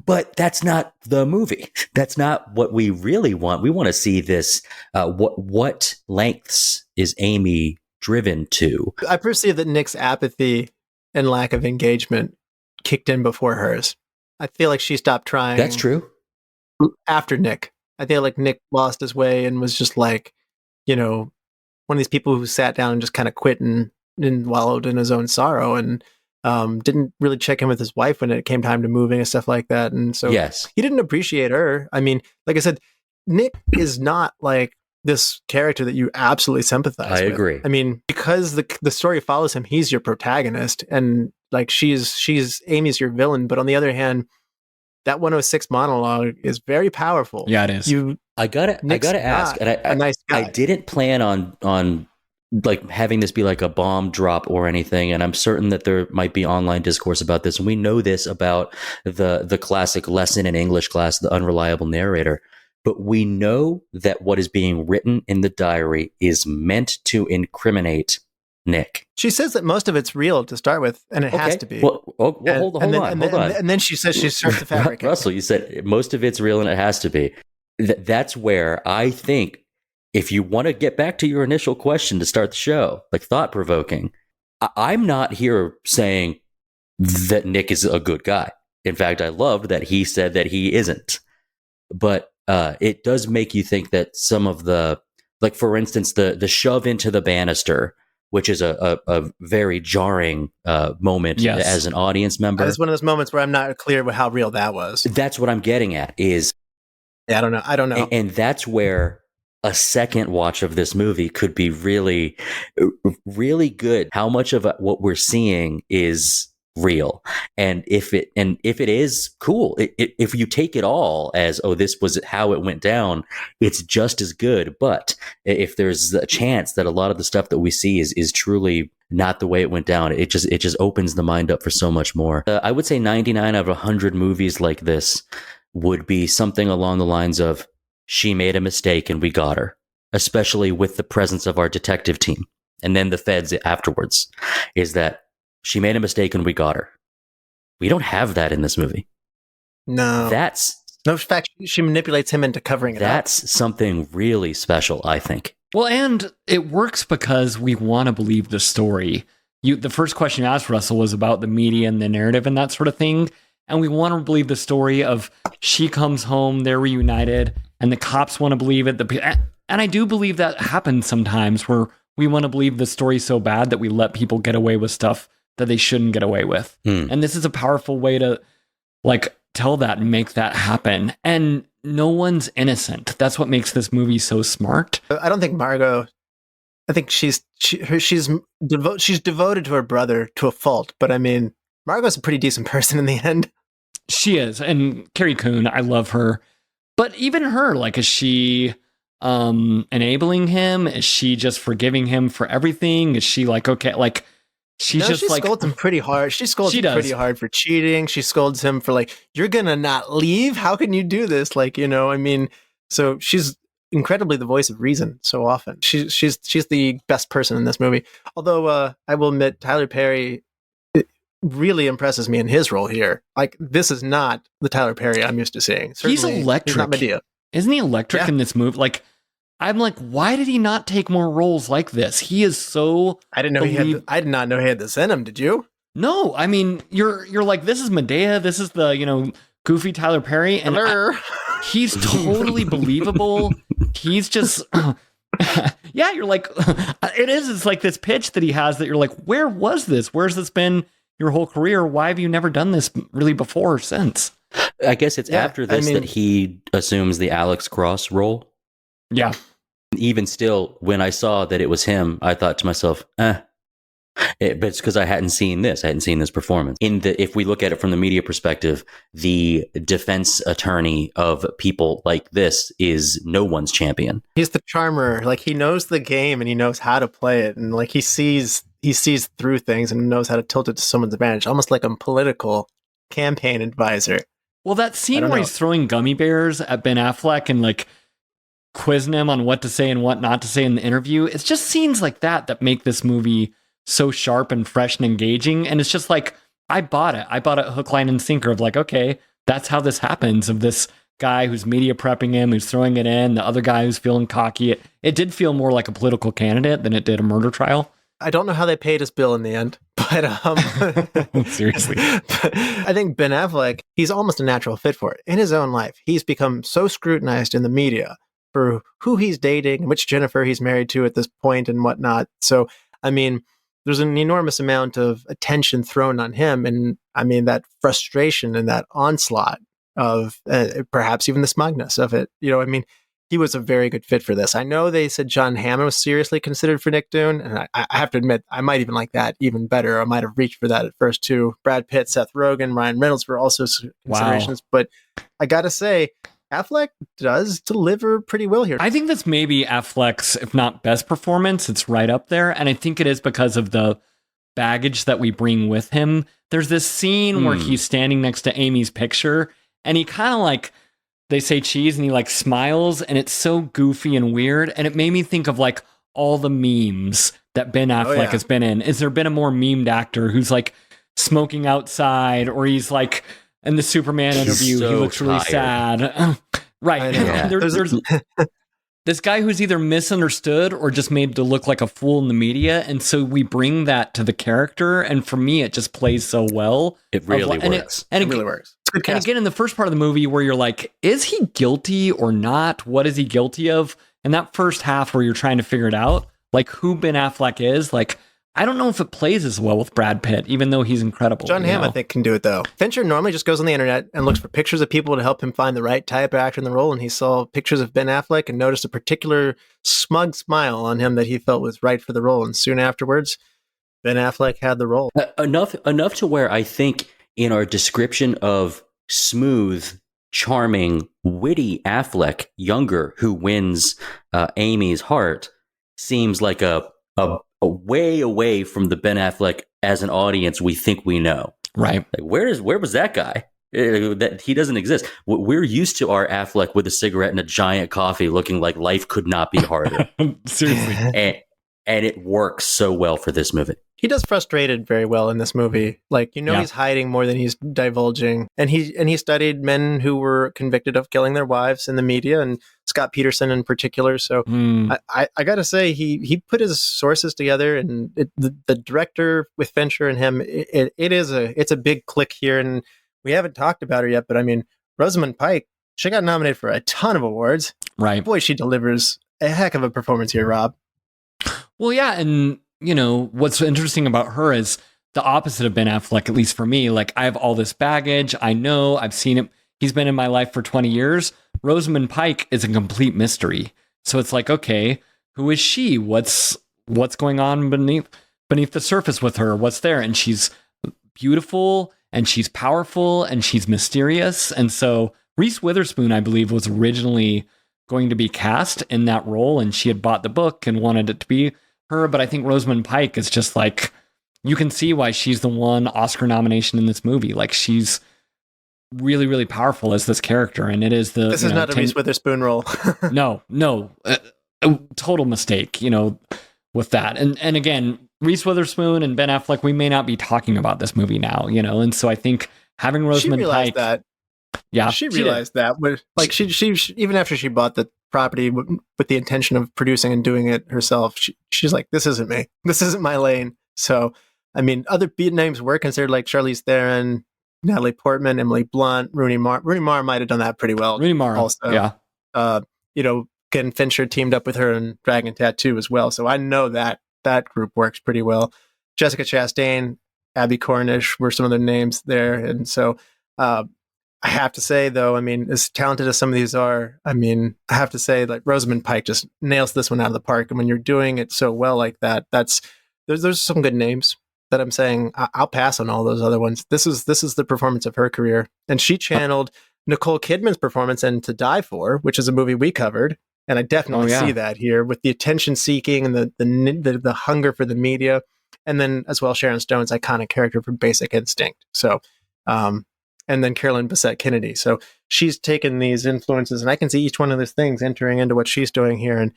But that's not the movie. That's not what we really want. We want to see this. What lengths is Amy driven to? I perceive that Nick's apathy and lack of engagement kicked in before hers. I feel like she stopped trying. That's true. After Nick. I feel like Nick lost his way and was just one of these people who sat down and just kind of quit and wallowed in his own sorrow and didn't really check in with his wife when it came time to moving and stuff like that. And so yes, he didn't appreciate her. I mean, like I said, Nick is not this character that you absolutely sympathize with. I agree. I mean, because the story follows him, he's your protagonist and she's Amy's your villain. But on the other hand, that 106 monologue is very powerful. Yeah, it is. I gotta ask, and a nice guy. I didn't plan on having this be a bomb drop or anything, and I'm certain that there might be online discourse about this, and we know this about the classic lesson in English class, the unreliable narrator. But we know that what is being written in the diary is meant to incriminate Nick. She says that most of it's real to start with, and it has to be. Well, hold on. And then she says she starts to fabricate. Russell, you said most of it's real and it has to be. That's where I think, if you want to get back to your initial question to start the show, thought-provoking, I'm not here saying that Nick is a good guy. In fact, I loved that he said that he isn't. But it does make you think that some of the, for instance, the shove into the banister, which is a very jarring moment as an audience member. It's one of those moments where I'm not clear with how real that was. That's what I'm getting at is... Yeah, I don't know. And that's where a second watch of this movie could be really, really good. How much of what we're seeing is real. And if it is cool, if you take it all as, oh, this was how it went down, it's just as good. But if there's a chance that a lot of the stuff that we see is truly not the way it went down, it just opens the mind up for so much more. I would say 99 out of 100 movies like this would be something along the lines of, she made a mistake and we got her, especially with the presence of our detective team. And then the feds afterwards, is that she made a mistake and we got her. We don't have that in this movie. No. In fact, she manipulates him into covering it up. That's something really special, I think. Well, and it works because we want to believe the story. The first question you asked, Russell, was about the media and the narrative and that sort of thing. And we want to believe the story of she comes home, they're reunited, and the cops want to believe it. And I do believe that happens sometimes, where we want to believe the story so bad that we let people get away with stuff that they shouldn't get away with. And this is a powerful way to tell that and make that happen. And no one's innocent. That's what makes this movie so smart. I don't think Margot, I think she's devoted to her brother to a fault. But I mean, Margot's a pretty decent person in the end. She is. And Carrie Coon, I love her. But even her, is she enabling him? Is she just forgiving him for everything? Is she okay, she scolds him pretty hard. She scolds him pretty hard for cheating. She scolds him for you're gonna not leave? How can you do this? So she's incredibly the voice of reason so often. She's the best person in this movie. Although I will admit, Tyler Perry really impresses me in his role here. This is not the Tyler Perry I'm used to seeing. Certainly, he's electric. He's not Medea. Isn't he electric in this movie? I'm why did he not take more roles like this? He is so. I did not know he had this in him. Did you? No, I mean you're this is Medea. This is the goofy Tyler Perry, and he's totally believable. He's just. Yeah, you're it is. It's this pitch that he has that you're where was this? Where's this been your whole career? Why have you never done this really before or since? I guess it's after this that he assumes the Alex Cross role. Yeah. Even still, when I saw that it was him, I thought to myself, but it's because I hadn't seen this. I hadn't seen this performance. If we look at it from the media perspective, the defense attorney of people like this is no one's champion. He's the charmer. He knows the game and he knows how to play it. And he sees through things and knows how to tilt it to someone's advantage, almost like a political campaign advisor. Well, that scene where he's throwing gummy bears at Ben Affleck and quizzing him on what to say and what not to say in the interview. It's just scenes like that make this movie so sharp and fresh and engaging. And it's just I bought it. I bought it hook, line, and sinker of okay, that's how this happens, of this guy who's media prepping him, who's throwing it in, the other guy who's feeling cocky. It did feel more like a political candidate than it did a murder trial. I don't know how they paid his bill in the end, but seriously, I think Ben Affleck, he's almost a natural fit for it. In his own life, he's become so scrutinized in the media for who he's dating, which Jennifer he's married to at this point and whatnot. So, I mean, there's an enormous amount of attention thrown on him. And I mean, that frustration and that onslaught of perhaps even the smugness of it, he was a very good fit for this. I know they said John Hammond was seriously considered for Nick Dune. And I have to admit, I might even like that even better. I might have reached for that at first too. Brad Pitt, Seth Rogen, Ryan Reynolds were also considerations. Wow. But I got to say, Affleck does deliver pretty well here. I think that's maybe Affleck's, if not best performance. It's right up there. And I think it is because of the baggage that we bring with him. There's this scene where he's standing next to Amy's picture and he kind of they say cheese and he smiles and it's so goofy and weird. And it made me think of all the memes that Ben Affleck has been in. Is there been a more memed actor who's smoking outside, or he's in the Superman interview, he looks really sad. Right. Yeah. There's this guy who's either misunderstood or just made to look like a fool in the media. And so we bring that to the character. And for me, it just plays so well. It really works. It really works. It's good and again, in the first part of the movie where you're is he guilty or not? What is he guilty of? And that first half where you're trying to figure it out, who Ben Affleck is, I don't know if it plays as well with Brad Pitt, even though he's incredible. John Hamm, I think, can do it, though. Fincher normally just goes on the internet and looks for pictures of people to help him find the right type of actor in the role, and he saw pictures of Ben Affleck and noticed a particular smug smile on him that he felt was right for the role, and soon afterwards, Ben Affleck had the role. Enough to where I think in our description of smooth, charming, witty Affleck, younger, who wins Amy's heart, seems like a way away from the Ben Affleck as an audience we think we know. Right. Like, where was that guy? That he doesn't exist. We're used to our Affleck with a cigarette and a giant coffee, looking like life could not be harder. Seriously. And it works so well for this movie. He does frustrated very well in this movie. Like, he's hiding more than he's divulging. And he studied men who were convicted of killing their wives in the media, and Scott Peterson in particular. So I got to say, he put his sources together, and the director with Fincher and him, it's a big click here. And we haven't talked about her yet, but I mean, Rosamund Pike, she got nominated for a ton of awards. Right. Boy, she delivers a heck of a performance here, Rob. Well, yeah, and what's interesting about her is the opposite of Ben Affleck, at least for me. Like, I have all this baggage. I know, I've seen him. He's been in my life for 20 years. Rosamund Pike is a complete mystery. So it's like, okay, who is she? What's going on beneath the surface with her? What's there? And she's beautiful, and she's powerful, and she's mysterious. And so Reese Witherspoon, I believe, was originally going to be cast in that role, and she had bought the book and wanted it to be her. But I think Rosamund Pike is just like, you can see why she's the one Oscar nomination in this movie. Like, she's really, really powerful as this character, and it is the. This is not a Reese Witherspoon role. No, a total mistake. With that, and again, Reese Witherspoon and Ben Affleck, we may not be talking about this movie now, and so I think having Rosamund Pike. That. Yeah, she realized that. Like, she even after she bought the property with the intention of producing and doing it herself, she's like, this isn't me. This isn't my lane. So, I mean, other beat names were considered, like Charlize Theron, Natalie Portman, Emily Blunt, Rooney Mara. Rooney Mara might have done that pretty well. Rooney Mara, also. Yeah. Ken Fincher teamed up with her in Dragon Tattoo as well. So I know that group works pretty well. Jessica Chastain, Abby Cornish were some of their names there. And so, I have to say, though, I mean, as talented as some of these are, I mean, I have to say, like, Rosamund Pike just nails this one out of the park. And when you're doing it so well like that, there's some good names that I'm saying I'll pass on all those other ones. This is the performance of her career, and she channeled Nicole Kidman's performance in To Die For, which is a movie we covered, and I definitely see that here with the attention seeking and the hunger for the media, and then as well Sharon Stone's iconic character from Basic Instinct. So. And then Carolyn Bessette Kennedy. So she's taken these influences, and I can see each one of those things entering into what she's doing here. And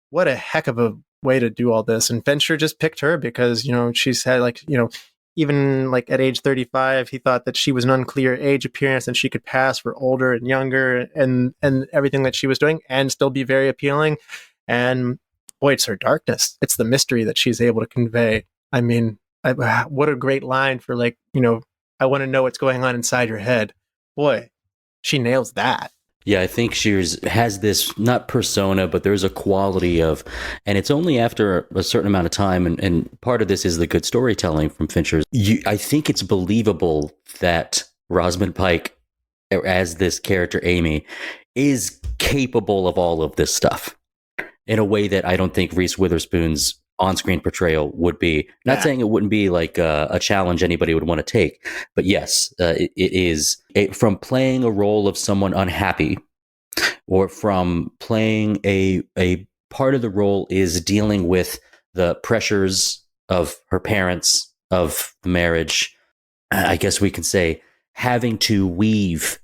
what a heck of a way to do all this. And Fincher just picked her because, she's had even like at age 35, he thought that she was an unclear age appearance and she could pass for older and younger and everything that she was doing and still be very appealing. And boy, it's her darkness. It's the mystery that she's able to convey. I mean, what a great line for I want to know what's going on inside your head. Boy, she nails that. Yeah, I think she has this, not persona, but there's a quality of, and it's only after a certain amount of time, and part of this is the good storytelling from Fincher. I think it's believable that Rosamund Pike, as this character Amy, is capable of all of this stuff in a way that I don't think Reese Witherspoon's on-screen portrayal would be. Not saying it wouldn't be like a challenge anybody would want to take, but yes, it is from playing a role of someone unhappy, or from playing a part of the role is dealing with the pressures of her parents, of the marriage. I guess we can say having to weave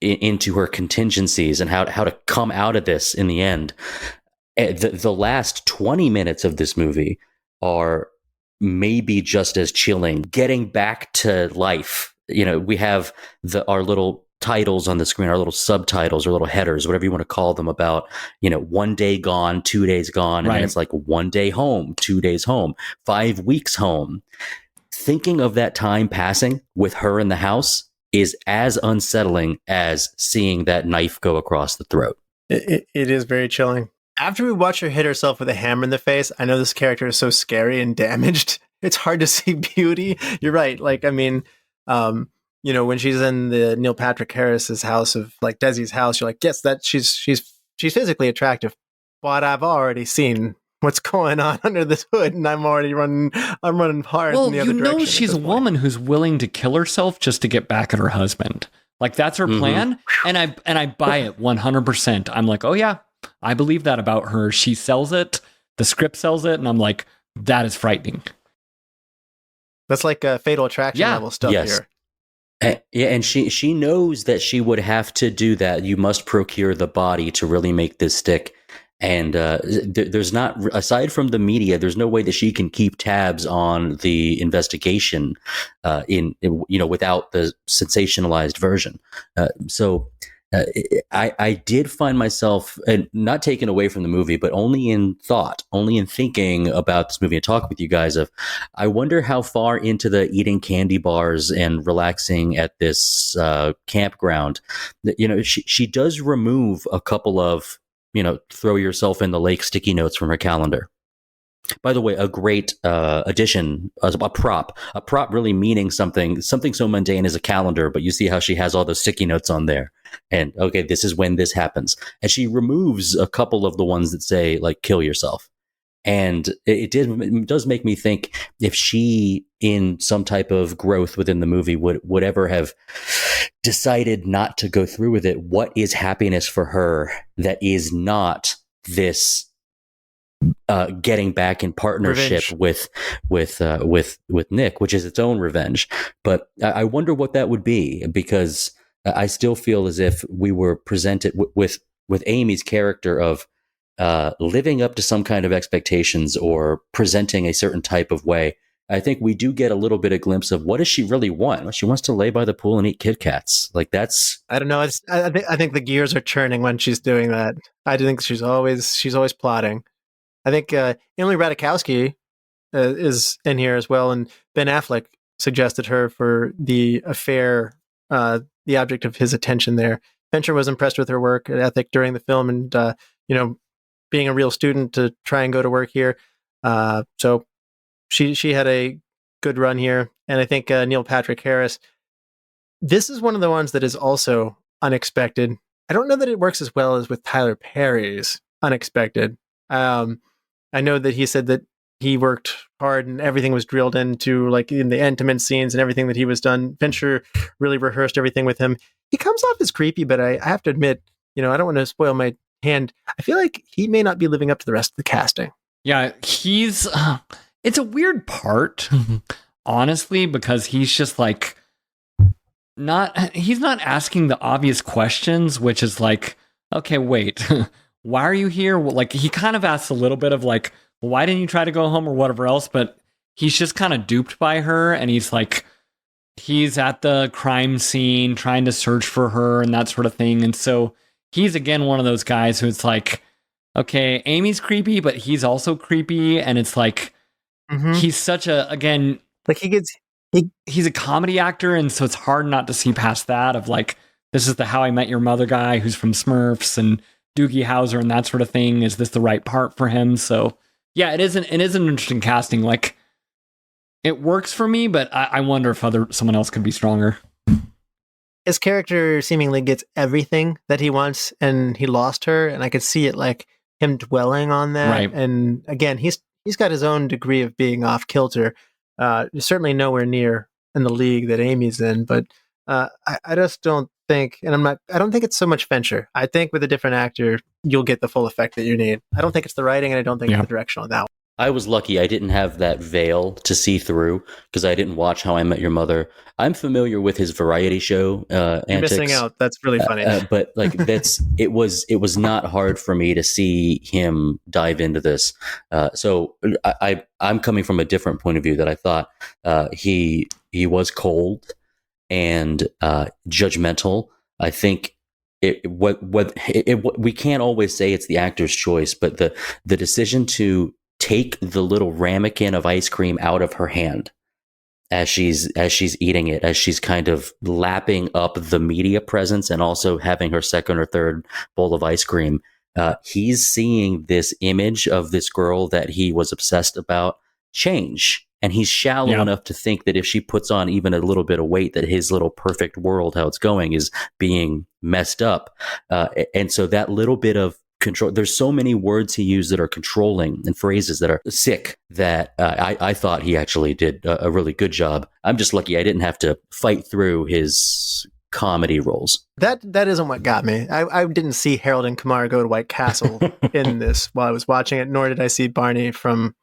into her contingencies and how to come out of this in the end. The last 20 minutes of this movie are maybe just as chilling. Getting back to life, we have our little titles on the screen, our little subtitles or little headers, whatever you want to call them, about 1 day gone, 2 days gone, and then it's like 1 day home, 2 days home, 5 weeks home. Thinking of that time passing with her in the house is as unsettling as seeing that knife go across the throat. It is very chilling. After we watch her hit herself with a hammer in the face, I know this character is so scary and damaged. It's hard to see beauty. You're right. Like, I mean, when she's in the Neil Patrick Harris's house of like Desi's house, you're like, yes, that she's physically attractive, but I've already seen what's going on under this hood, and I'm running hard in the other direction. Well, she's a woman who's willing to kill herself just to get back at her husband. Like, that's her plan, and I buy it 100%. I'm like, oh yeah, I believe that about her. She sells it, the script sells it, and I'm like, that is frightening. That's like a Fatal Attraction level stuff here. Yeah, and she knows that she would have to do that. You must procure the body to really make this stick. And there's not, aside from the media, there's no way that she can keep tabs on the investigation without the sensationalized version. So I did find myself, and not taken away from the movie, but only in thinking about this movie and talking with you guys of, I wonder how far into the eating candy bars and relaxing at this campground, she does remove a couple of, throw yourself in the lake sticky notes from her calendar. By the way, a great addition, a prop really meaning something so mundane as a calendar, but you see how she has all those sticky notes on there. And okay, this is when this happens. And she removes a couple of the ones that say, like, kill yourself. And it does make me think, if she, in some type of growth within the movie, would ever have decided not to go through with it, what is happiness for her that is not this getting back in partnership with Nick, which is its own revenge. But I wonder what that would be, because I still feel as if we were presented with Amy's character of living up to some kind of expectations or presenting a certain type of way. I think we do get a little bit of glimpse of, what does she really want? Well, she wants to lay by the pool and eat Kit Kats. Like, that's, I don't know. I think the gears are churning when she's doing that. I think she's always plotting. I think Emily Ratajkowski is in here as well, and Ben Affleck suggested her for the affair, the object of his attention there. Fincher was impressed with her work ethic during the film, and being a real student to try and go to work here. So she had a good run here, and I think Neil Patrick Harris. This is one of the ones that is also unexpected. I don't know that it works as well as with Tyler Perry's Unexpected. I know that he said that he worked hard and everything was drilled into, like, in the intimate scenes and everything that he was done. Fincher really rehearsed everything with him. He comes off as creepy, but I have to admit, I don't want to spoil my hand. I feel like he may not be living up to the rest of the casting. Yeah, it's a weird part, honestly, because he's just like, he's not asking the obvious questions, which is like, okay, wait, why are you here? Well, like, he kind of asks a little bit of like, why didn't you try to go home or whatever else? But he's just kind of duped by her. And he's like, he's at the crime scene trying to search for her and that sort of thing. And so he's, again, one of those guys who's like, okay, Amy's creepy, but he's also creepy. And it's like, he's such a, again, like, he's a comedy actor. And so it's hard not to see past that of like, this is the How I Met Your Mother guy who's from Smurfs and Doogie Howser and that sort of thing. Is this the right part for him? So yeah, it is an interesting casting. Like, it works for me, but I wonder if someone else could be stronger. His character seemingly gets everything that he wants, and he lost her, and I could see it, like, him dwelling on that. Right. And again, he's got his own degree of being off kilter. Certainly nowhere near in the league that Amy's in, but I just don't think, and I don't think it's so much Fincher. I think with a different actor, you'll get the full effect that you need. I don't think it's the writing, and I don't think it's the direction on that one. I was lucky I didn't have that veil to see through, because I didn't watch How I Met Your Mother. I'm familiar with his variety show You're antics. missing out. That's really funny. But like, it was not hard for me to see him dive into this. So I'm coming from a different point of view, that I thought he was cold and judgmental. I think we can't always say it's the actor's choice, but the decision to take the little ramekin of ice cream out of her hand as she's eating it, as she's kind of lapping up the media presence and also having her second or third bowl of ice cream, he's seeing this image of this girl that he was obsessed about change. And he's shallow enough to think that if she puts on even a little bit of weight, that his little perfect world, how it's going, is being messed up. And so that little bit of control. There's so many words he used that are controlling and phrases that are sick that I thought he actually did a really good job. I'm just lucky I didn't have to fight through his comedy roles. That isn't what got me. I didn't see Harold and Kumar Go to White Castle in this while I was watching it, nor did I see Barney from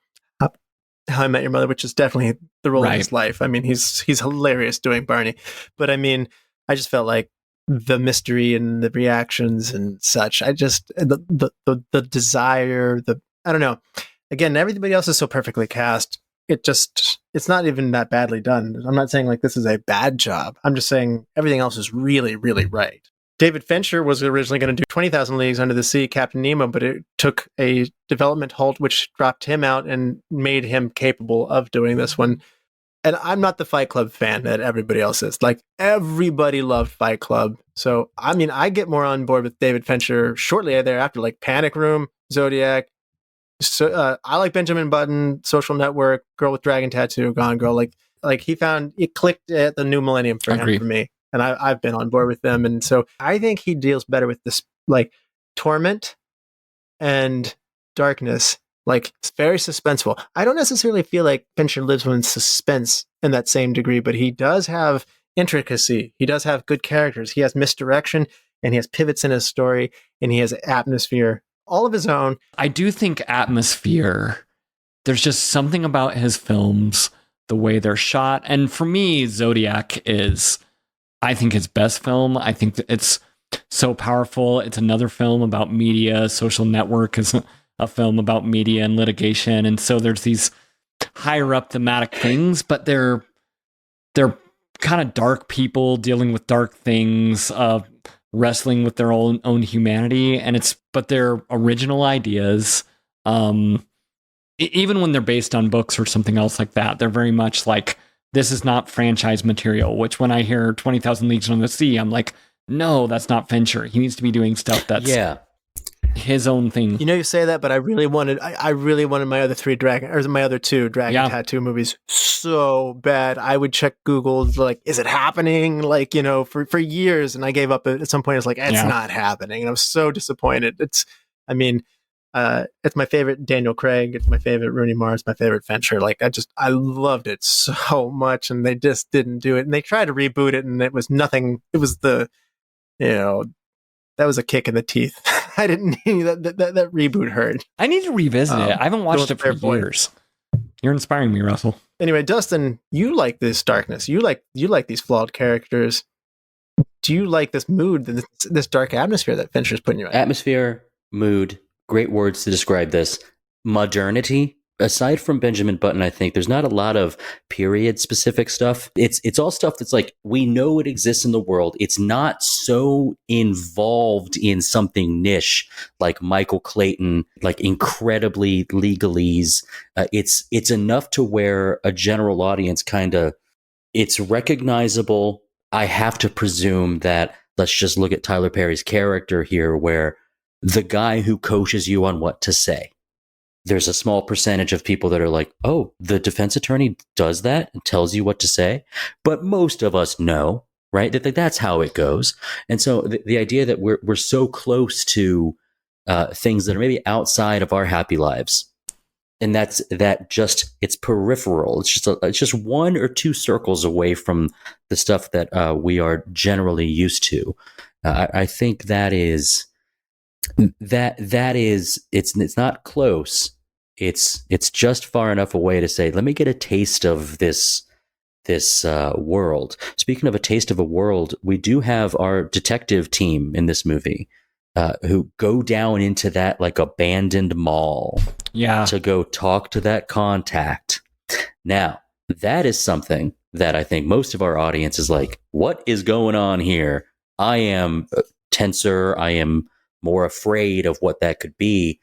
How I Met Your Mother, which is definitely the role of his life. I mean, he's hilarious doing Barney. But I mean, I just felt like the mystery and the reactions and such. I just the desire, I don't know. Again, everybody else is so perfectly cast. It's not even that badly done. I'm not saying like this is a bad job. I'm just saying everything else is really, really right. David Fincher was originally going to do 20,000 Leagues Under the Sea, Captain Nemo, but it took a development halt, which dropped him out and made him capable of doing this one. And I'm not the Fight Club fan that everybody else is. Like, everybody loved Fight Club. So, I mean, I get more on board with David Fincher shortly thereafter, like Panic Room, Zodiac. So, I like Benjamin Button, Social Network, Girl with Dragon Tattoo, Gone Girl. Like he found it clicked at the new millennium for him, for me. And I've been on board with them. And so I think he deals better with this, like, torment and darkness. Like, it's very suspenseful. I don't necessarily feel like Fincher lives in suspense in that same degree, but he does have intricacy. He does have good characters. He has misdirection, and he has pivots in his story, and he has atmosphere all of his own. I do think atmosphere, there's just something about his films, the way they're shot. And for me, Zodiac is, I think, his best film. I think that it's so powerful. It's another film about media. Social Network is a film about media and litigation. And so there's these higher up thematic things, but they're kind of dark people dealing with dark things, wrestling with their own humanity. But they're original ideas. Even when they're based on books or something else like that, they're very much like, this is not franchise material, which when I hear 20,000 Leagues Under the Sea, I'm like, no, that's not Fincher. He needs to be doing stuff that's his own thing. You know, you say that, but I really wanted my other two Dragon Tattoo movies so bad. I would check Google, like, is it happening? Like, you know, for years, and I gave up at some point. It's like, it's not happening. And I was so disappointed. It's my favorite Daniel Craig. It's my favorite Rooney Mara. It's my favorite Fincher. Like, I loved it so much, and they just didn't do it. And they tried to reboot it, and it was nothing. It was that was a kick in the teeth. I didn't need that reboot hurt. I need to revisit it. I haven't watched it for years. You're inspiring me, Russell. Anyway, Dustin, you like this darkness. You like these flawed characters. Do you like this mood, this dark atmosphere that Fincher's putting you in? Atmosphere, mood, great words to describe this. Modernity. Aside from Benjamin Button, I think there's not a lot of period specific stuff. It's all stuff that's like, we know it exists in the world. It's not so involved in something niche like Michael Clayton, like incredibly legalese. It's enough to where a general audience it's recognizable. I have to presume that, let's just look at Tyler Perry's character here, where the guy who coaches you on what to say. There's a small percentage of people that are like, oh, the defense attorney does that and tells you what to say. But most of us know, right, that's how it goes. And so the idea that we're so close to things that are maybe outside of our happy lives, and it's peripheral. It's just one or two circles away from the stuff that we are generally used to. I think that is it's not close. It's just far enough away to say, let me get a taste of this world. Speaking of a taste of a world, we do have our detective team in this movie who go down into that like abandoned mall to go talk to that contact. Now, that is something that I think most of our audience is like, what is going on here? I am tenser. I am more afraid of what that could be.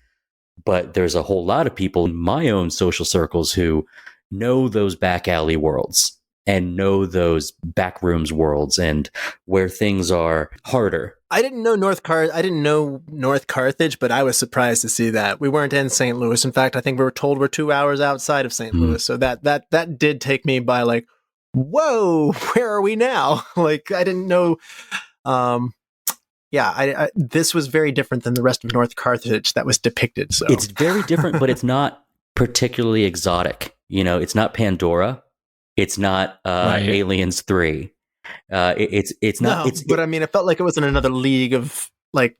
But there's a whole lot of people in my own social circles who know those back alley worlds and know those back rooms worlds and where things are harder. I didn't know North Carthage, but I was surprised to see that. We weren't in St. Louis. In fact, I think we were told we're 2 hours outside of St. Louis. So that did take me by like, whoa, where are we now? Like, I didn't know. this was very different than the rest of North Carthage that was depicted. So it's very different, but it's not particularly exotic. It's not Pandora. It's not Aliens 3. It's not. No, but I mean, it felt like it was in another league of like.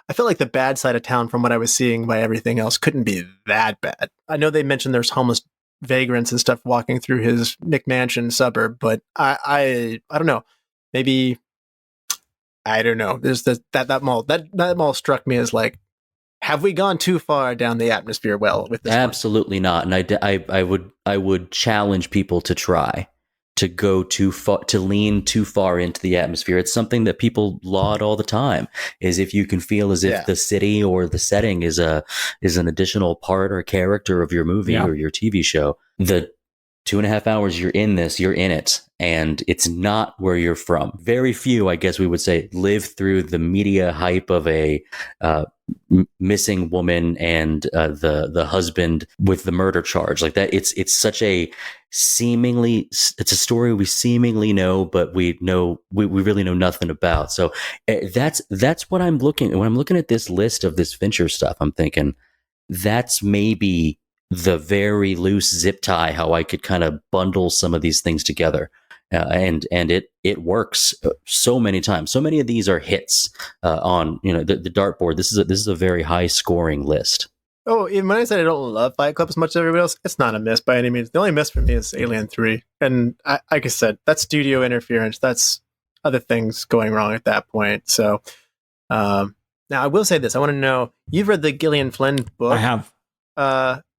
I felt like the bad side of town, from what I was seeing by everything else, couldn't be that bad. I know they mentioned there's homeless vagrants and stuff walking through his McMansion suburb, but I don't know. Maybe I don't know. There's that mall. That mall struck me as like, have we gone too far down the atmosphere well with this? Absolutely not. And I would challenge people to try to go too far, to lean too far into the atmosphere. It's something that people laud all the time, is if you can feel as if the city or the setting is an additional part or character of your movie or your TV show. The 2.5 hours you're in this, you're in it, and it's not where you're from. Very few, I guess we would say, live through the media hype of a missing woman and the husband with the murder charge like that. It's such a it's a story we seemingly know, but we really know nothing about. So that's what I'm looking when I'm looking at this list of this Fincher stuff. I'm thinking that's maybe the very loose zip tie how I could kind of bundle some of these things together. And it works so many times. So many of these are hits on the dartboard. This is a very high scoring list. Oh, even when I said I don't love Fight Club as much as everybody else, it's not a miss by any means. The only miss for me is Alien 3, and like I said, that's studio interference. That's other things going wrong at that point. So now I will say this: I want to know, you've read the Gillian Flynn book. I have.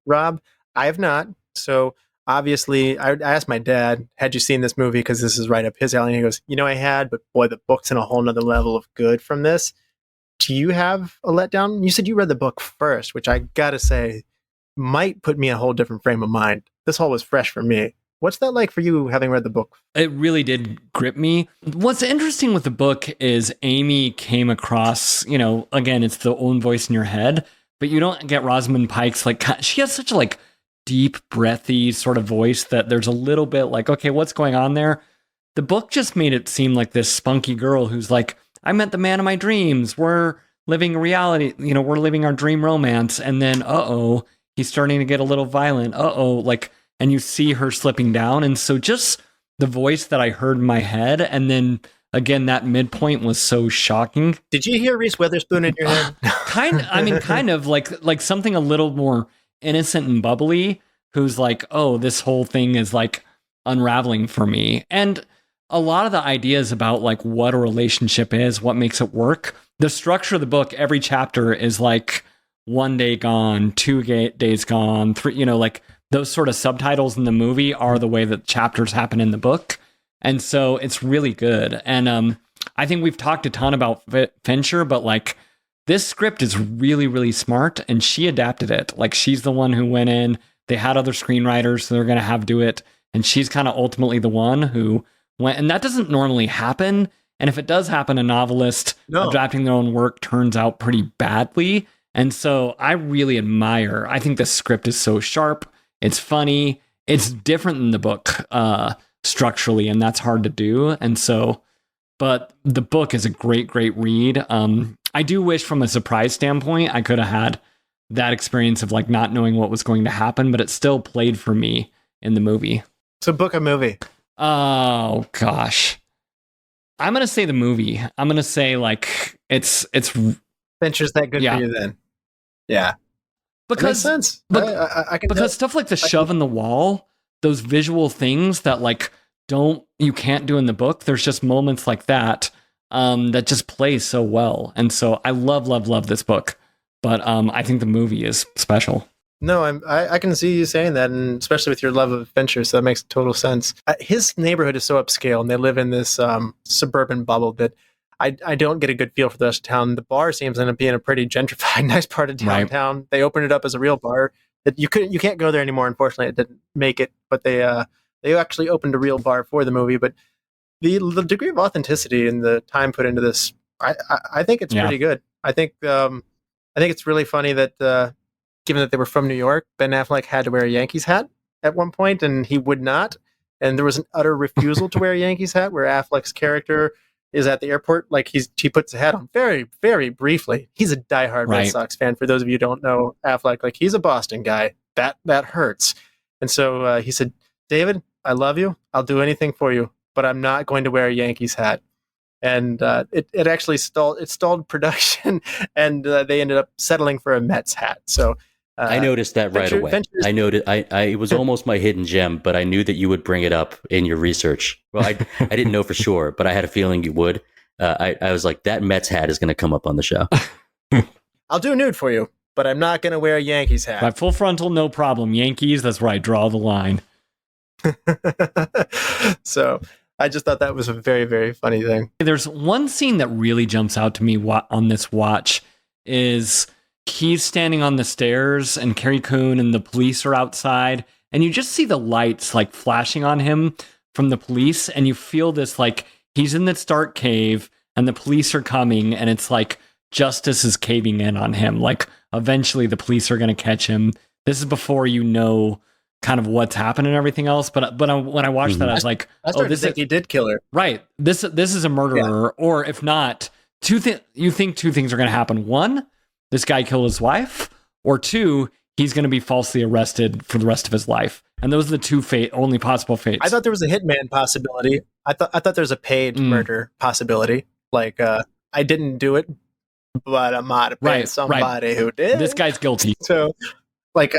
Rob, I have not. So obviously, I asked my dad, had you seen this movie? Because this is right up his alley. And he goes, I had, but boy, the book's in a whole nother level of good from this. Do you have a letdown? You said you read the book first, which I got to say might put me in a whole different frame of mind. This whole was fresh for me. What's that like for you, having read the book? It really did grip me. What's interesting with the book is Amy came across, again, it's the own voice in your head, but you don't get Rosamund Pike's, she has such a deep, breathy sort of voice that there's a little bit okay, what's going on there? The book just made it seem like this spunky girl who's like, I met the man of my dreams. We're living reality, we're living our dream romance. And then, he's starting to get a little violent. And you see her slipping down. And so just the voice that I heard in my head, and then again, that midpoint was so shocking. Did you hear Reese Witherspoon in your head? kind of like something a little more innocent and bubbly, who's like, oh, this whole thing is unraveling for me. And a lot of the ideas about what a relationship is, what makes it work, the structure of the book, every chapter is 1 day gone, 2 days gone, 3, those sort of subtitles in the movie are the way that chapters happen in the book. And so it's really good. And I think we've talked a ton about Fincher, but this script is really, really smart, and she adapted it. She's the one who went in, they had other screenwriters, so they're going to have do it. And she's kind of ultimately the one who went, and that doesn't normally happen. And if it does happen, a novelist adapting their own work turns out pretty badly. And so I really admire, I think the script is so sharp. It's funny. It's different than the book structurally, and that's hard to do. And so, but the book is a great, great read. I do wish from a surprise standpoint, I could have had that experience of not knowing what was going to happen, but it still played for me in the movie. So book a movie. Oh gosh. I'm going to say the movie. I'm going to say it's Fincher's that good for you then. Yeah. Because that makes sense. I can because stuff like the shove in the wall, those visual things that you can't do in the book. There's just moments like that that just play so well. And so I love this book, but I think the movie is special. No, I can see you saying that, and especially with your love of Fincher, so that makes total sense. His neighborhood is so upscale, and they live in this suburban bubble that I don't get a good feel for the rest of town. The bar seems to end up being a pretty gentrified, nice part of downtown. Right. They opened it up as a real bar. That you can't go there anymore. Unfortunately, it didn't make it, but they actually opened a real bar for the movie. But the degree of authenticity and the time put into this, I think it's pretty good. I think it's really funny that. Given that they were from New York, Ben Affleck had to wear a Yankees hat at one point, and he would not. And there was an utter refusal to wear a Yankees hat, where Affleck's character is at the airport. Like he puts a hat on very, very briefly. He's a diehard Red Sox fan. For those of you who don't know Affleck, like he's a Boston guy. That hurts. And so he said, David, I love you. I'll do anything for you, but I'm not going to wear a Yankees hat. And it actually stalled production, and they ended up settling for a Mets hat. So I noticed that right away. I noticed. It was almost my hidden gem, but I knew that you would bring it up in your research. Well, I didn't know for sure, but I had a feeling you would. I was like, that Mets hat is going to come up on the show. I'll do a nude for you, but I'm not going to wear a Yankees hat. By full frontal, no problem. Yankees, that's where I draw the line. So I just thought that was a very, very funny thing. There's one scene that really jumps out to me on this watch is he's standing on the stairs and Carrie Coon and the police are outside, and you just see the lights like flashing on him from the police, and you feel this like he's in this dark cave and the police are coming, and it's like justice is caving in on him. Like eventually the police are going to catch him. This is before you know kind of what's happened and everything else. But when I watched that, I was like, "Oh, this think he did kill her." Right. This is a murderer, or if not, you think two things are going to happen. One, this guy killed his wife, or two, he's going to be falsely arrested for the rest of his life. And those are the two only possible fates. I thought there was a hitman possibility. I thought there was a paid murder possibility. Like I didn't do it, but I might have paid somebody who did. This guy's guilty. So, like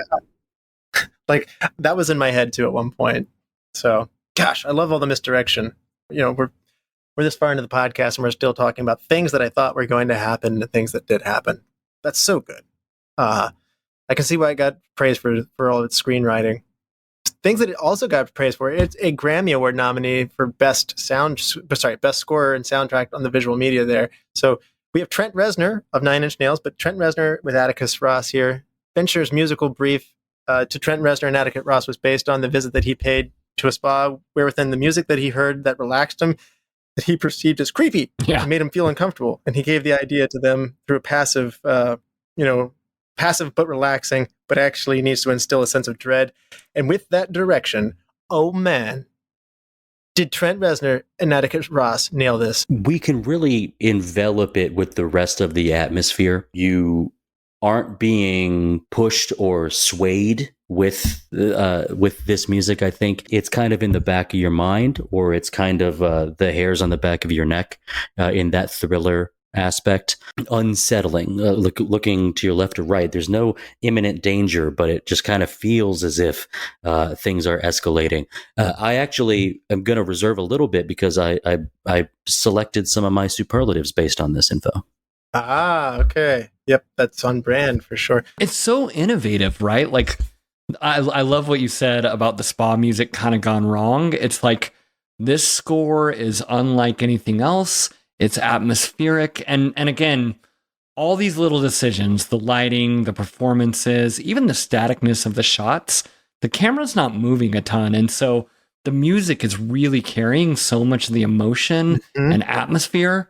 that was in my head too at one point. So, gosh, I love all the misdirection. You know, we're this far into the podcast and we're still talking about things that I thought were going to happen and things that did happen. That's so good. I can see why it got praised for all of its screenwriting. Things that it also got praised for. It's a Grammy Award nominee for best score and soundtrack on the visual media there. So we have Trent Reznor of Nine Inch Nails, but Trent Reznor with Atticus Ross here. Fincher's musical brief to Trent Reznor and Atticus Ross was based on the visit that he paid to a spa where within the music that he heard that relaxed him, that he perceived as creepy, and made him feel uncomfortable. And he gave the idea to them through a passive but relaxing, but actually needs to instill a sense of dread. And with that direction, oh man, did Trent Reznor and Atticus Ross nail this? We can really envelop it with the rest of the atmosphere. You aren't being pushed or swayed with this music. I think it's kind of in the back of your mind, or it's kind of the hairs on the back of your neck in that thriller aspect. Unsettling, looking to your left or right. There's no imminent danger, but it just kind of feels as if things are escalating. I actually am going to reserve a little bit because I selected some of my superlatives based on this info. Ah, okay. Yep, that's on brand for sure. It's so innovative, right? Like, I love what you said about the spa music kind of gone wrong. It's like, this score is unlike anything else. It's atmospheric. And again, all these little decisions, the lighting, the performances, even the staticness of the shots, the camera's not moving a ton. And so the music is really carrying so much of the emotion and atmosphere.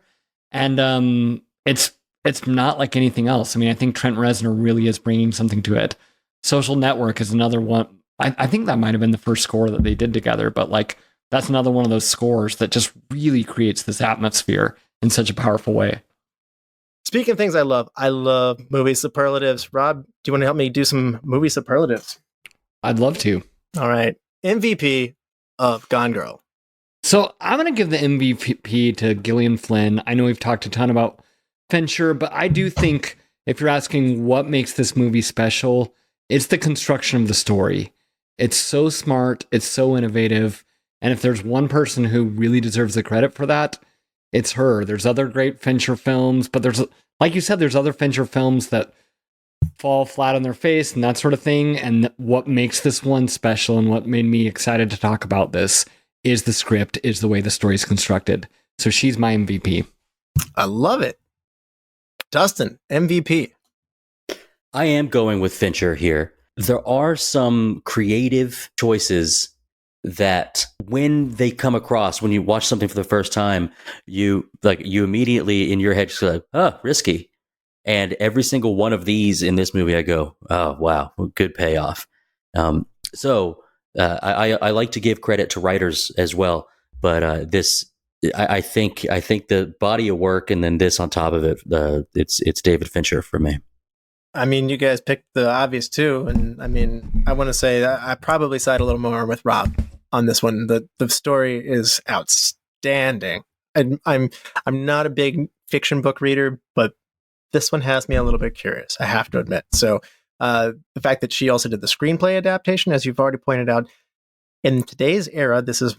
And it's not like anything else. I mean, I think Trent Reznor really is bringing something to it. Social Network is another one. I think that might have been the first score that they did together, but like that's another one of those scores that just really creates this atmosphere in such a powerful way. Speaking of things I love movie superlatives. Rob, do you want to help me do some movie superlatives? I'd love to. All right. MVP of Gone Girl. So I'm going to give the MVP to Gillian Flynn. I know we've talked a ton about Fincher, but I do think if you're asking what makes this movie special, it's the construction of the story. It's so smart. It's so innovative. And if there's one person who really deserves the credit for that, it's her. There's other great Fincher films, but there's, like you said, there's other Fincher films that fall flat on their face and that sort of thing. And what makes this one special and what made me excited to talk about this is the script, is the way the story is constructed. So she's my MVP. I love it. Dustin, MVP. I am going with Fincher here. There are some creative choices that when they come across, when you watch something for the first time, you immediately in your head just like, oh, risky. And every single one of these in this movie, I go, oh, wow, good payoff. So I like to give credit to writers as well. But this I think the body of work and then this on top of it, it's David Fincher for me. I mean, you guys picked the obvious too, and I mean, I want to say that I probably side a little more with Rob on this one. The story is outstanding. I'm not a big fiction book reader, but this one has me a little bit curious, I have to admit. So the fact that she also did the screenplay adaptation, as you've already pointed out, in today's era, this is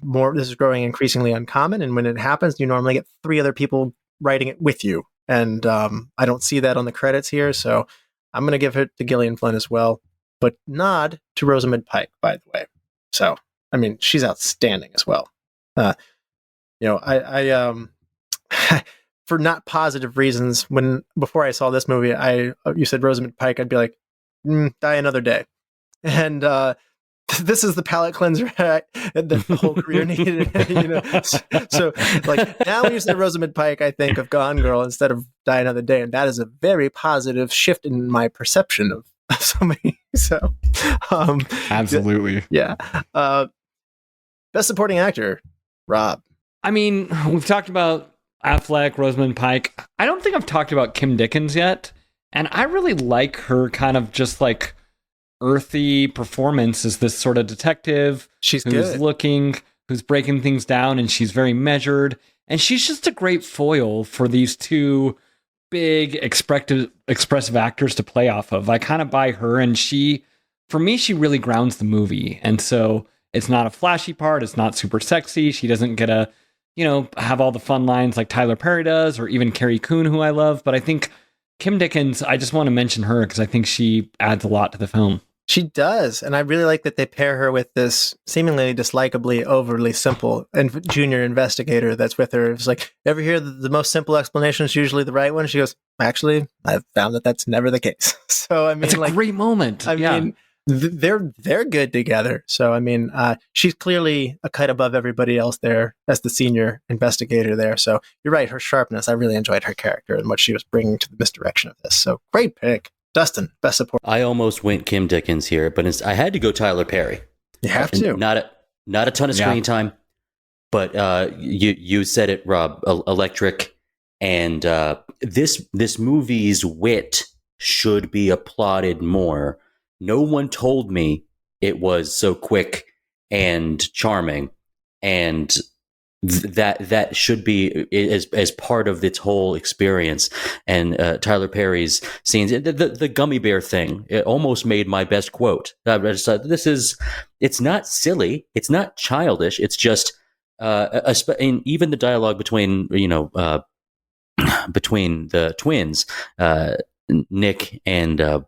growing increasingly uncommon, and when it happens, you normally get 3 other people writing it with you, and I don't see that on the credits here, so I'm going to give it to Gillian Flynn as well, but nod to Rosamund Pike, by the way. So, I mean, she's outstanding as well. I for not positive reasons, before I saw this movie, you said Rosamund Pike, I'd be like, Die Another Day. And this is the palate cleanser that the whole career needed. So like now when you say Rosamund Pike, I think of Gone Girl instead of Die Another Day, and that is a very positive shift in my perception of so many. So absolutely, yeah. Best supporting actor, Rob. I mean, we've talked about Affleck, Rosamund Pike. I don't think I've talked about Kim Dickens yet, and I really like her kind of just like earthy performance as this sort of detective. Who's good. Who's breaking things down, and she's very measured, and she's just a great foil for these 2 big expressive actors to play off of. I kind of buy her, and for me, she really grounds the movie. And so it's not a flashy part, it's not super sexy, she doesn't get a have all the fun lines like Tyler Perry does, or even Carrie Coon, who I love, but I think Kim Dickens, I just want to mention her because I think she adds a lot to the film. She does, and I really like that they pair her with this seemingly dislikably overly simple junior investigator that's with her. It's like, ever hear the most simple explanation is usually the right one? She goes, actually, I've found that that's never the case. So I mean, it's a great moment. I mean, they're good together. So I mean, she's clearly a cut above everybody else there as the senior investigator there. So you're right, her sharpness. I really enjoyed her character and what she was bringing to the misdirection of this. So great pick. Dustin, best support. I almost went Kim Dickens here, but I had to go Tyler Perry. You have to. Not a ton of screen time, but you said it, Rob. Electric, and this movie's wit should be applauded more. No one told me it was so quick and charming, and that should be as part of its whole experience. And Tyler Perry's scenes, the gummy bear thing, it almost made my best quote. It's not silly, it's not childish, it's just and even the dialogue between the twins, Nick and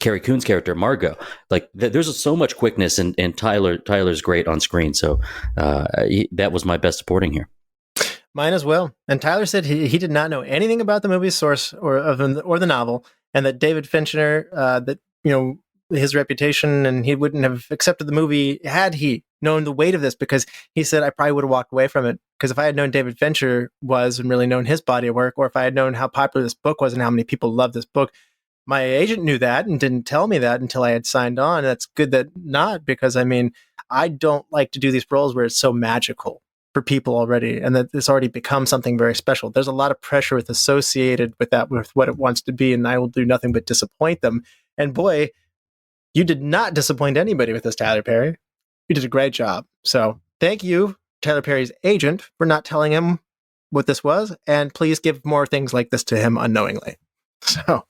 Carrie Coon's character Margot, like there's so much quickness, and Tyler's great on screen. So that was my best supporting here. Mine as well. And Tyler said he did not know anything about the movie's source or the novel, and that David Fincher, his reputation, and he wouldn't have accepted the movie had he known the weight of this, because he said I probably would have walked away from it, because if I had known David Fincher was and really known his body of work, or if I had known how popular this book was and how many people love this book. My agent knew that and didn't tell me that until I had signed on. That's good that not, because I mean, I don't like to do these roles where it's so magical for people already, and that it's already become something very special. There's a lot of pressure associated with that, with what it wants to be, and I will do nothing but disappoint them. And boy, you did not disappoint anybody with this, Tyler Perry. You did a great job. So thank you, Tyler Perry's agent, for not telling him what this was, and please give more things like this to him unknowingly. So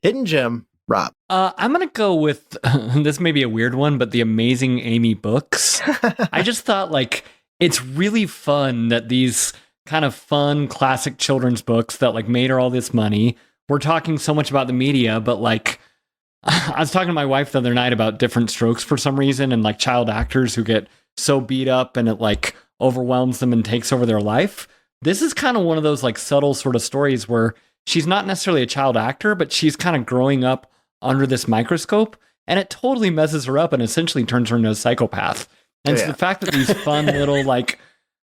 hidden gem, Rob. I'm gonna go with this may be a weird one, but The Amazing Amy books. I just thought like it's really fun that these kind of fun classic children's books that like made her all this money. We're talking so much about the media, but like I was talking to my wife the other night about different strokes for some reason, and like child actors who get so beat up and it like overwhelms them and takes over their life. This is kind of one of those like subtle sort of stories where she's not necessarily a child actor, but she's kind of growing up under this microscope, and it totally messes her up and essentially turns her into a psychopath. And so the fact that these fun little like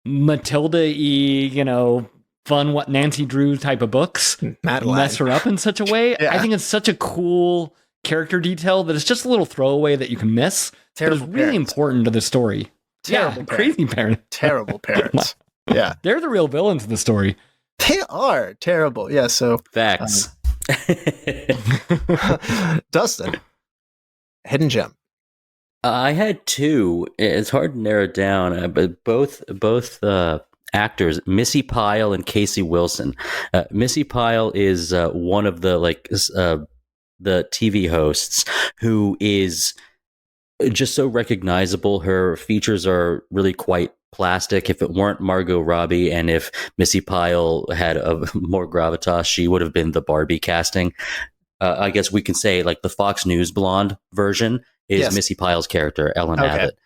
Matilda-y, fun what Nancy Drew type of books mess her up in such a way, I think it's such a cool character detail that it's just a little throwaway that you can miss. But it's really important to the story. Terrible crazy parents. Terrible parents. Yeah. They're the real villains in the story. They are terrible. Yeah, so... Facts. Dustin, hidden gem. I had two. It's hard to narrow it down, but both actors, Missi Pyle and Casey Wilson. Missi Pyle is one of the the TV hosts who is just so recognizable. Her features are really quite plastic. If it weren't Margot Robbie and if Missi Pyle had a more gravitas, she would have been the Barbie casting. I guess we can say like the Fox News blonde version is Missi Pyle's character, Ellen Abbott.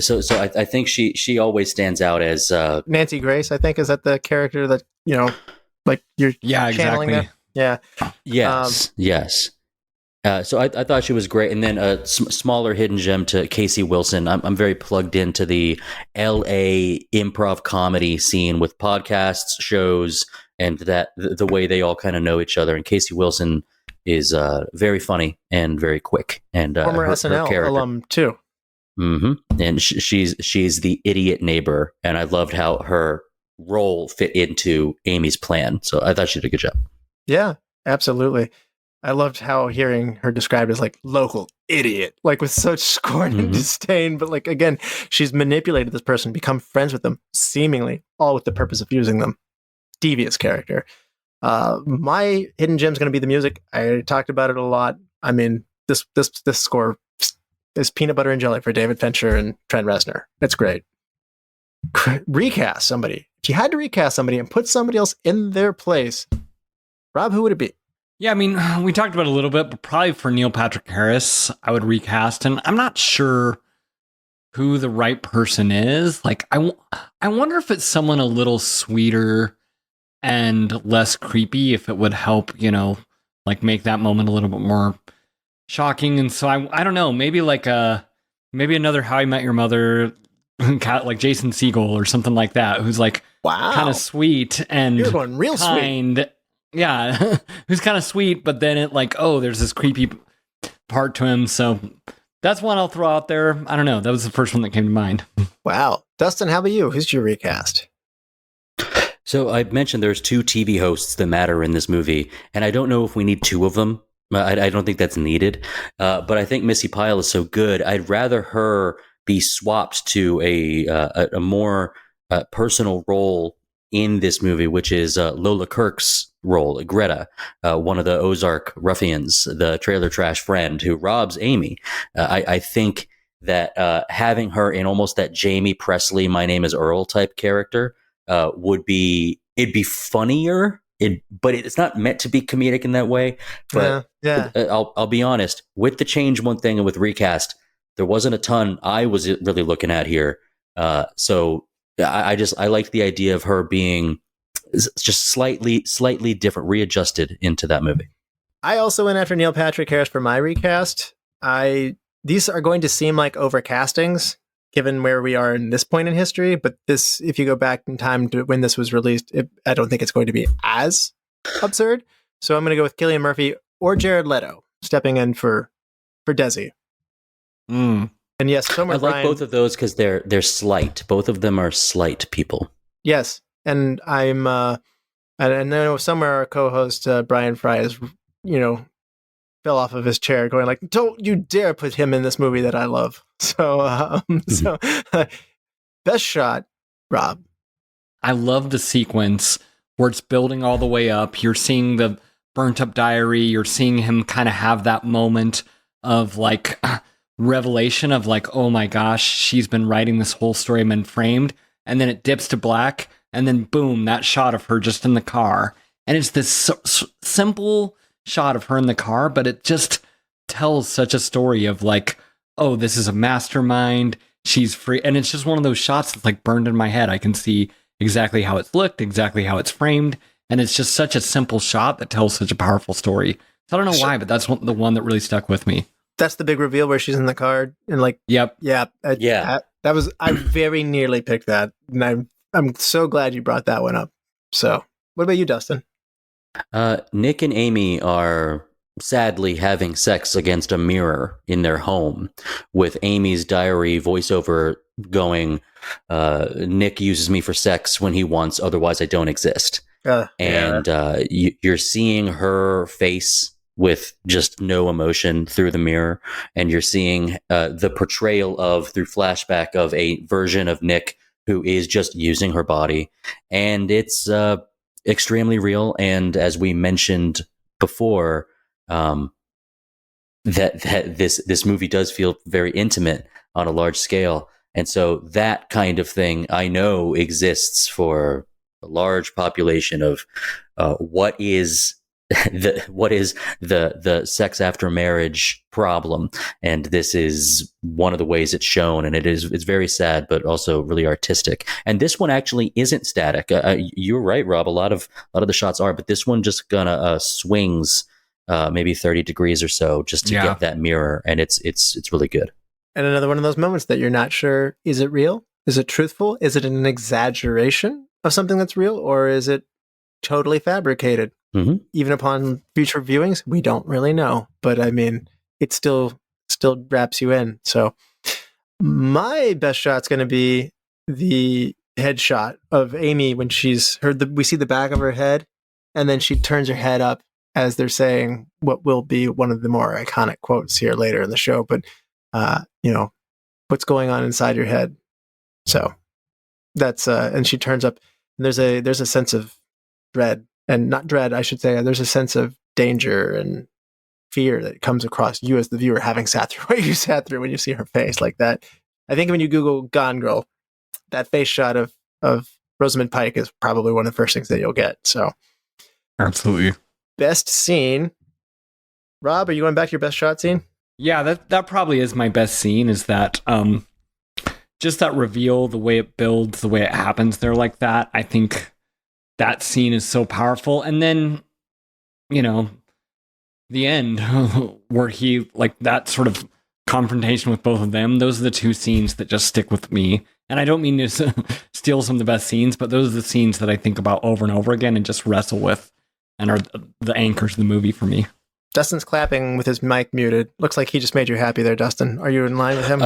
So I think she always stands out as Nancy Grace. I think is that the character that like you're channeling exactly. there? Yeah. Yes. So I thought she was great, and then a smaller hidden gem to Casey Wilson. I'm very plugged into the L.A. improv comedy scene with podcasts, shows, and that the way they all kind of know each other. And Casey Wilson is very funny and very quick, and former SNL alum too. Mm-hmm. And she's the idiot neighbor, and I loved how her role fit into Amy's plan. So I thought she did a good job. Yeah, absolutely. I loved how hearing her described as like local idiot, like with such scorn and disdain. But like, again, she's manipulated this person, become friends with them, seemingly all with the purpose of using them. Devious character. My hidden gem is going to be the music. I talked about it a lot. I mean, this score is peanut butter and jelly for David Fincher and Trent Reznor. It's great. Recast somebody. If you had to recast somebody and put somebody else in their place, Rob, who would it be? Yeah, I mean, we talked about it a little bit, but probably for Neil Patrick Harris, I would recast. And I'm not sure who the right person is. Like, I wonder if it's someone a little sweeter and less creepy, if it would help, like make that moment a little bit more shocking. And so I don't know, maybe like maybe another How I Met Your Mother, like Jason Segel or something like that, who's like kind of sweet and you're going real kind. Sweet. Yeah, who's kind of sweet, but then it like, there's this creepy part to him. So that's one I'll throw out there. I don't know. That was the first one that came to mind. Wow. Dustin, how about you? Who's your recast? So I mentioned there's two TV hosts that matter in this movie, and I don't know if we need two of them. I don't think that's needed. But I think Missi Pyle is so good. I'd rather her be swapped to a more personal role in this movie, which is Lola Kirke's role, Greta, one of the Ozark ruffians, the trailer trash friend who robs Amy. I think that having her in almost that Jamie Presley, My Name is Earl type character it'd be funnier. But it's not meant to be comedic in that way. But I'll be honest, with the change one thing and with recast, there wasn't a ton I was really looking at here. So I liked the idea of her being just slightly different, readjusted into that movie. I also went after Neil Patrick Harris for my recast. These are going to seem like overcastings, given where we are in this point in history. But this, if you go back in time to when this was released, I don't think it's going to be as absurd. So I'm going to go with Cillian Murphy or Jared Leto stepping in for Desi. And yes, I like both of those because they're slight. Both of them are slight people. Yes, and I know somewhere our co-host Brian Fry is, fell off of his chair going like, don't you dare put him in this movie that I love. So, best shot, Rob. I love the sequence where it's building all the way up. You're seeing the burnt up diary. You're seeing him kind of have that moment of like revelation of like, oh my gosh, she's been writing this whole story and been framed. And then it dips to black. And then boom, that shot of her just in the car. And it's this simple shot of her in the car, but it just tells such a story of like, oh, this is a mastermind. She's free. And it's just one of those shots that's like burned in my head. I can see exactly how it's looked, exactly how it's framed. And it's just such a simple shot that tells such a powerful story. So I don't know why, but that's the one that really stuck with me. That's the big reveal where she's in the car and like, yep. Yeah. I very nearly picked that. And I'm so glad you brought that one up. So what about you, Dustin? Nick and Amy are sadly having sex against a mirror in their home, with Amy's diary voiceover going, Nick uses me for sex when he wants, otherwise I don't exist. You're seeing her face with just no emotion through the mirror, and you're seeing the portrayal of, through flashback, of a version of Nick who is just using her body, and it's extremely real. And as we mentioned before, that this movie does feel very intimate on a large scale, and so that kind of thing I know exists for a large population of what is the sex after marriage problem, and this is one of the ways it's shown, and it's very sad but also really artistic. And this one actually isn't static. You're right, Rob. A lot of the shots are, but this one just gonna swings maybe 30 degrees or so just to get that mirror, and it's really good. And another one of those moments that you're not sure, is it real? Is it truthful? Is it an exaggeration of something that's real, or is it totally fabricated? Mm-hmm. Even upon future viewings, we don't really know. But I mean, it still wraps you in. So my best shot's going to be the headshot of Amy when she's heard we see the back of her head, and then she turns her head up as they're saying what will be one of the more iconic quotes here later in the show. But what's going on inside your head? So that's and she turns up, and there's a sense of dread, and not dread, I should say. There's a sense of danger and fear that comes across you as the viewer, having sat through what you sat through when you see her face like that. I think when you Google Gone Girl, that face shot of Rosamund Pike is probably one of the first things that you'll get. So absolutely. Best scene. Rob, are you going back to your best shot scene? Yeah, that probably is my best scene, is that just that reveal, the way it builds, the way it happens there like that. I think that scene is so powerful. And then, the end where he, like, that sort of confrontation with both of them, those are the two scenes that just stick with me. And I don't mean to steal some of the best scenes, but those are the scenes that I think about over and over again and just wrestle with, and are the anchors of the movie for me. Dustin's clapping with his mic muted. Looks like he just made you happy there, Dustin. Are you in line with him?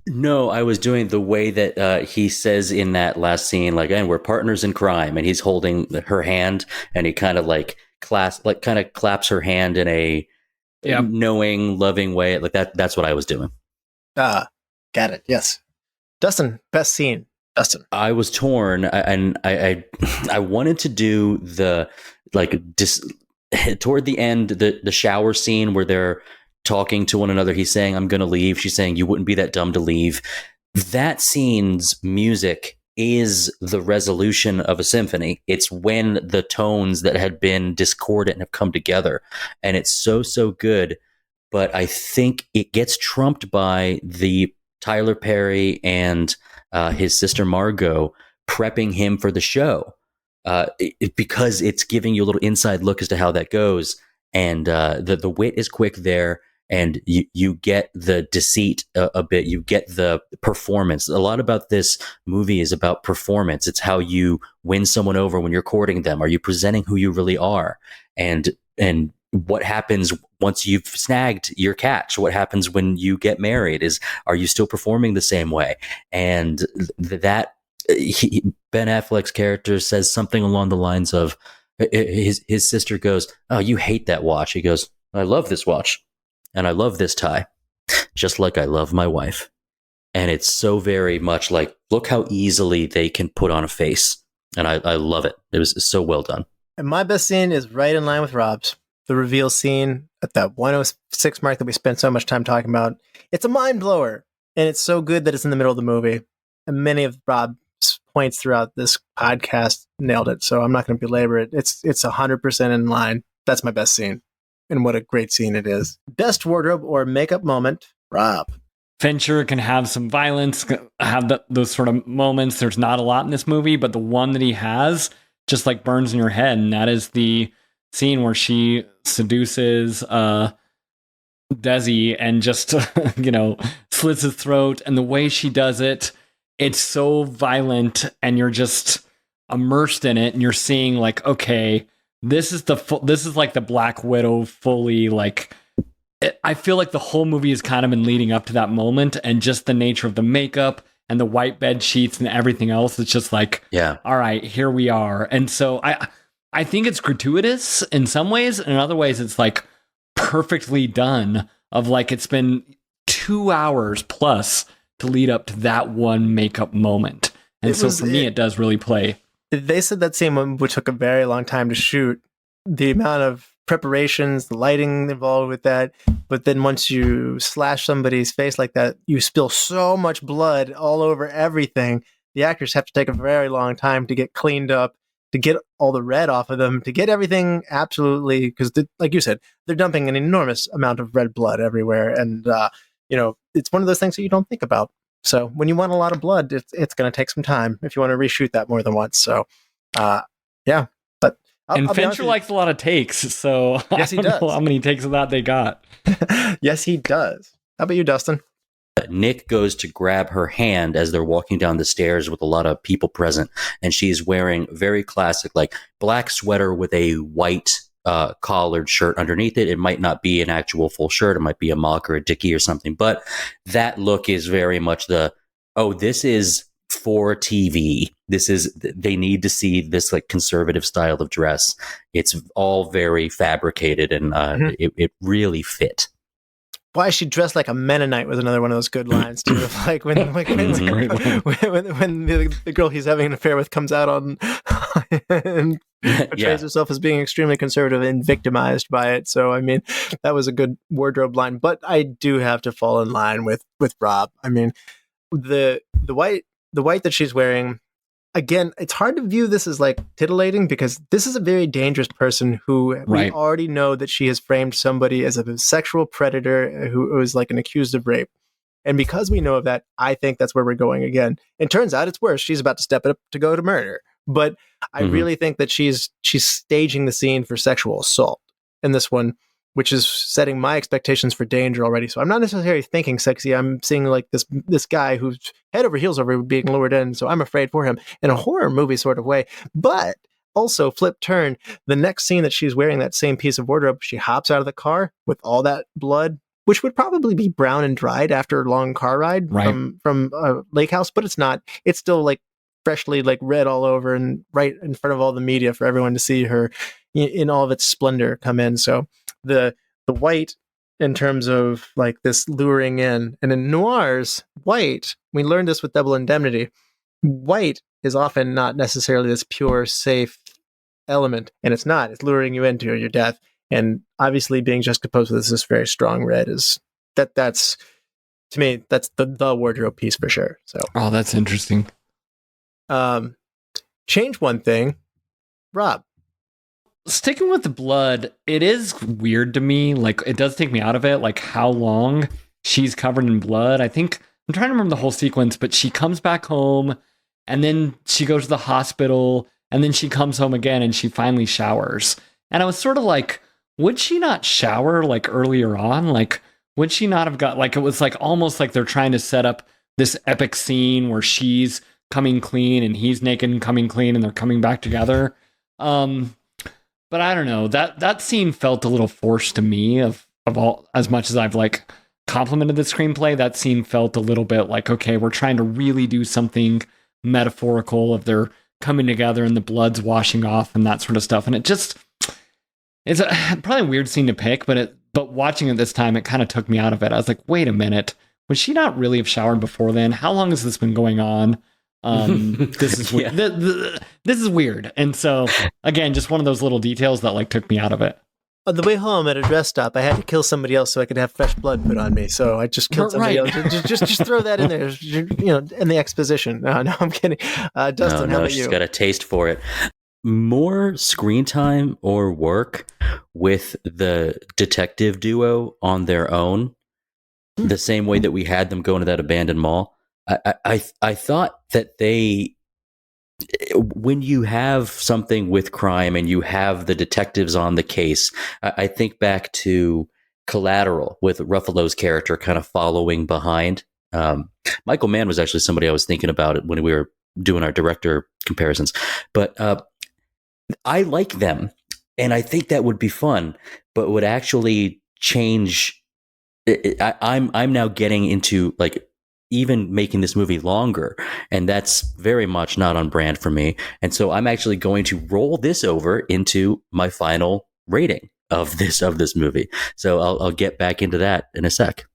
No, I was doing the way that he says in that last scene, like, and we're partners in crime, and he's holding her hand, and he kind of claps her hand in a knowing, loving way. Like that's what I was doing. Got it. Yes. Dustin, best scene. Dustin. I was torn, and I wanted to do the toward the end, the shower scene where they're talking to one another. He's saying, I'm going to leave. She's saying, you wouldn't be that dumb to leave. That scene's music is the resolution of a symphony. It's when the tones that had been discordant have come together. And it's so good. But I think it gets trumped by the Tyler Perry and his sister Margot prepping him for the show. Because it's giving you a little inside look as to how that goes. And the wit is quick there. And you get the deceit a bit. You get the performance. A lot about this movie is about performance. It's how you win someone over when you're courting them. Are you presenting who you really are? And what happens once you've snagged your catch? What happens when you get married? Are you still performing the same way? And Ben Affleck's character says something along the lines of, his sister goes, "Oh, you hate that watch." He goes, "I love this watch. And I love this tie, just like I love my wife." And it's so very much like, look how easily they can put on a face. And I love it. It was so well done. And my best scene is right in line with Rob's. The reveal scene at that 106 mark that we spent so much time talking about. It's a mind blower. And it's so good that it's in the middle of the movie. And many of Rob's points throughout this podcast nailed it. So I'm not going to belabor it. It's 100% in line. That's my best scene. And what a great scene it is. Best wardrobe or makeup moment, Rob. Fincher can have some violence, have those sort of moments. There's not a lot in this movie, but the one that he has just like burns in your head. And that is the scene where she seduces Desi and just, slits his throat. And the way she does it, it's so violent, and you're just immersed in it. And you're seeing like, okay, this is like the Black Widow fully, like, I feel like the whole movie has kind of been leading up to that moment, and just the nature of the makeup and the white bed sheets and everything else. It's just like, yeah, all right, here we are. And so I think it's gratuitous in some ways, and in other ways it's like perfectly done, of like, it's been 2 hours plus to lead up to that one makeup moment. And so for me, it does really play. They said that scene which took a very long time to shoot. The amount of preparations, the lighting involved with that, but then once you slash somebody's face like that, you spill so much blood all over everything. The actors have to take a very long time to get cleaned up, to get all the red off of them, to get everything absolutely, because like you said, they're dumping an enormous amount of red blood everywhere, and it's one of those things that you don't think about. So when you want a lot of blood, it's going to take some time if you want to reshoot that more than once. So yeah. But I'll Fincher likes a lot of takes, so yes, he does. Know how many takes of that they got. Yes, he does. How about you, Dustin? Nick goes to grab her hand as they're walking down the stairs with a lot of people present, and she's wearing very classic, like, black sweater with a white collared shirt underneath it. It might not be an actual full shirt. It might be a mock or a dickie or something, but that look is very much this is for TV. They need to see this, like, conservative style of dress. It's all very fabricated, and it really fit. Why is she dressed like a Mennonite was another one of those good lines too. Like when the girl he's having an affair with comes out on and portrays herself as being extremely conservative and victimized by it. So I mean, that was a good wardrobe line. But I do have to fall in line with Rob. I mean, the white that she's wearing. Again, it's hard to view this as like titillating, because this is a very dangerous person who we already know that she has framed somebody as a sexual predator who is like an accused of rape. And because we know of that, I think that's where we're going again. And turns out it's worse. She's about to step it up to go to murder. But I really think that she's staging the scene for sexual assault in this one, which is setting my expectations for danger already. So I'm not necessarily thinking sexy. I'm seeing like this guy who's head over heels over being lured in. So I'm afraid for him in a horror movie sort of way. But also, flip turn, the next scene that she's wearing that same piece of wardrobe, she hops out of the car with all that blood, which would probably be brown and dried after a long car ride from a lake house, but it's not. It's still like freshly like red all over and right in front of all the media for everyone to see her in all of its splendor come in. So the white, in terms of like this luring in, and in noirs, white, we learned this with Double Indemnity, white is often not necessarily this pure, safe element, and it's luring you into your death. And obviously being juxtaposed with this very strong red that's to me, that's the wardrobe piece for sure. So that's interesting. Change one thing, Rob. Sticking with the blood, it is weird to me. Like, it does take me out of it, like how long she's covered in blood. I think I'm trying to remember the whole sequence, but she comes back home and then she goes to the hospital and then she comes home again and she finally showers. And I was sort of like, would she not shower like earlier on? Like, would she not have got, like, it was like almost like they're trying to set up this epic scene where she's coming clean and he's naked and coming clean and they're coming back together. But I don't know, that scene felt a little forced to me of all, as much as I've like complimented the screenplay, that scene felt a little bit like, okay, we're trying to really do something metaphorical of their coming together and the blood's washing off and that sort of stuff. And it's probably a weird scene to pick, but watching it this time, it kind of took me out of it. I was like, wait a minute, would she not really have showered before then? How long has this been going on? This is weird. This is weird. And so again, just one of those little details that like took me out of it. On the way home at a rest stop, I had to kill somebody else so I could have fresh blood put on me. So I just killed somebody else. Just throw that in there, in the exposition. No, I'm kidding. Dustin, how about she's you? Got a taste for it. More screen time or work with the detective duo on their own, the same way that we had them go into that abandoned mall. I thought that when you have something with crime and you have the detectives on the case, I think back to Collateral with Ruffalo's character kind of following behind. Michael Mann was actually somebody I was thinking about it when we were doing our director comparisons, but I like them And I think that would be fun, but would actually change. I'm now getting into like even making this movie longer, and that's very much not on brand for me. And so I'm actually going to roll this over into my final rating of this movie. So I'll get back into that in a sec.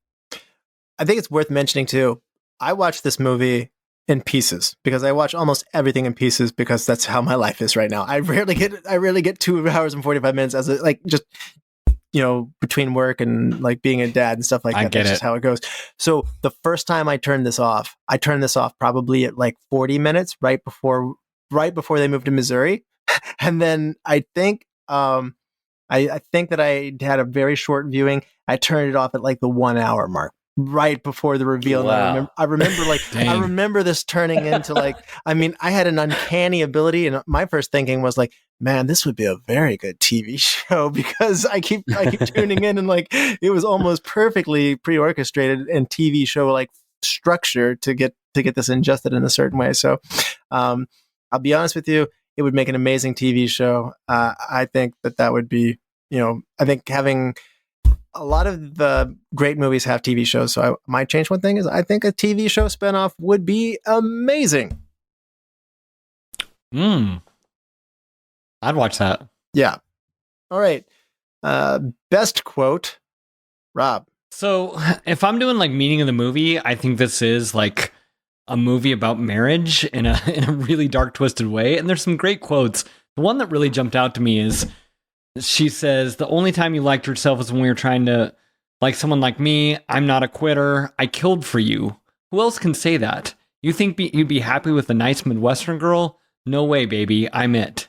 I think it's worth mentioning too. I watched this movie in pieces because I watch almost everything in pieces because that's how my life is right now. I rarely get 2 hours and 45 minutes as just between work and like being a dad and stuff like that. That's just how it goes. So the first time I turned this off probably at like 40 minutes right before they moved to Missouri. And then I think I think that I had a very short viewing. I turned it off at like the 1 hour mark, right before the reveal. Wow. And I remember this turning into like, I mean, I had an uncanny ability, and my first thinking was like, man, this would be a very good TV show, because I keep tuning in, and like it was almost perfectly pre-orchestrated and TV show like structure to get this ingested in a certain way. So I'll be honest with you, it would make an amazing TV show. I think that would be, I think having a lot of the great movies have TV shows. So I might change one thing is I think a TV show spinoff would be amazing. I'd watch that. Yeah. All right. Best quote, Rob. So if I'm doing like meaning of the movie, I think this is like a movie about marriage in a really dark, twisted way. And there's some great quotes. The one that really jumped out to me is she says, "The only time you liked yourself was when we were trying to like someone like me. I'm not a quitter. I killed for you. Who else can say that? You think you'd be happy with a nice Midwestern girl? No way, baby. I'm it."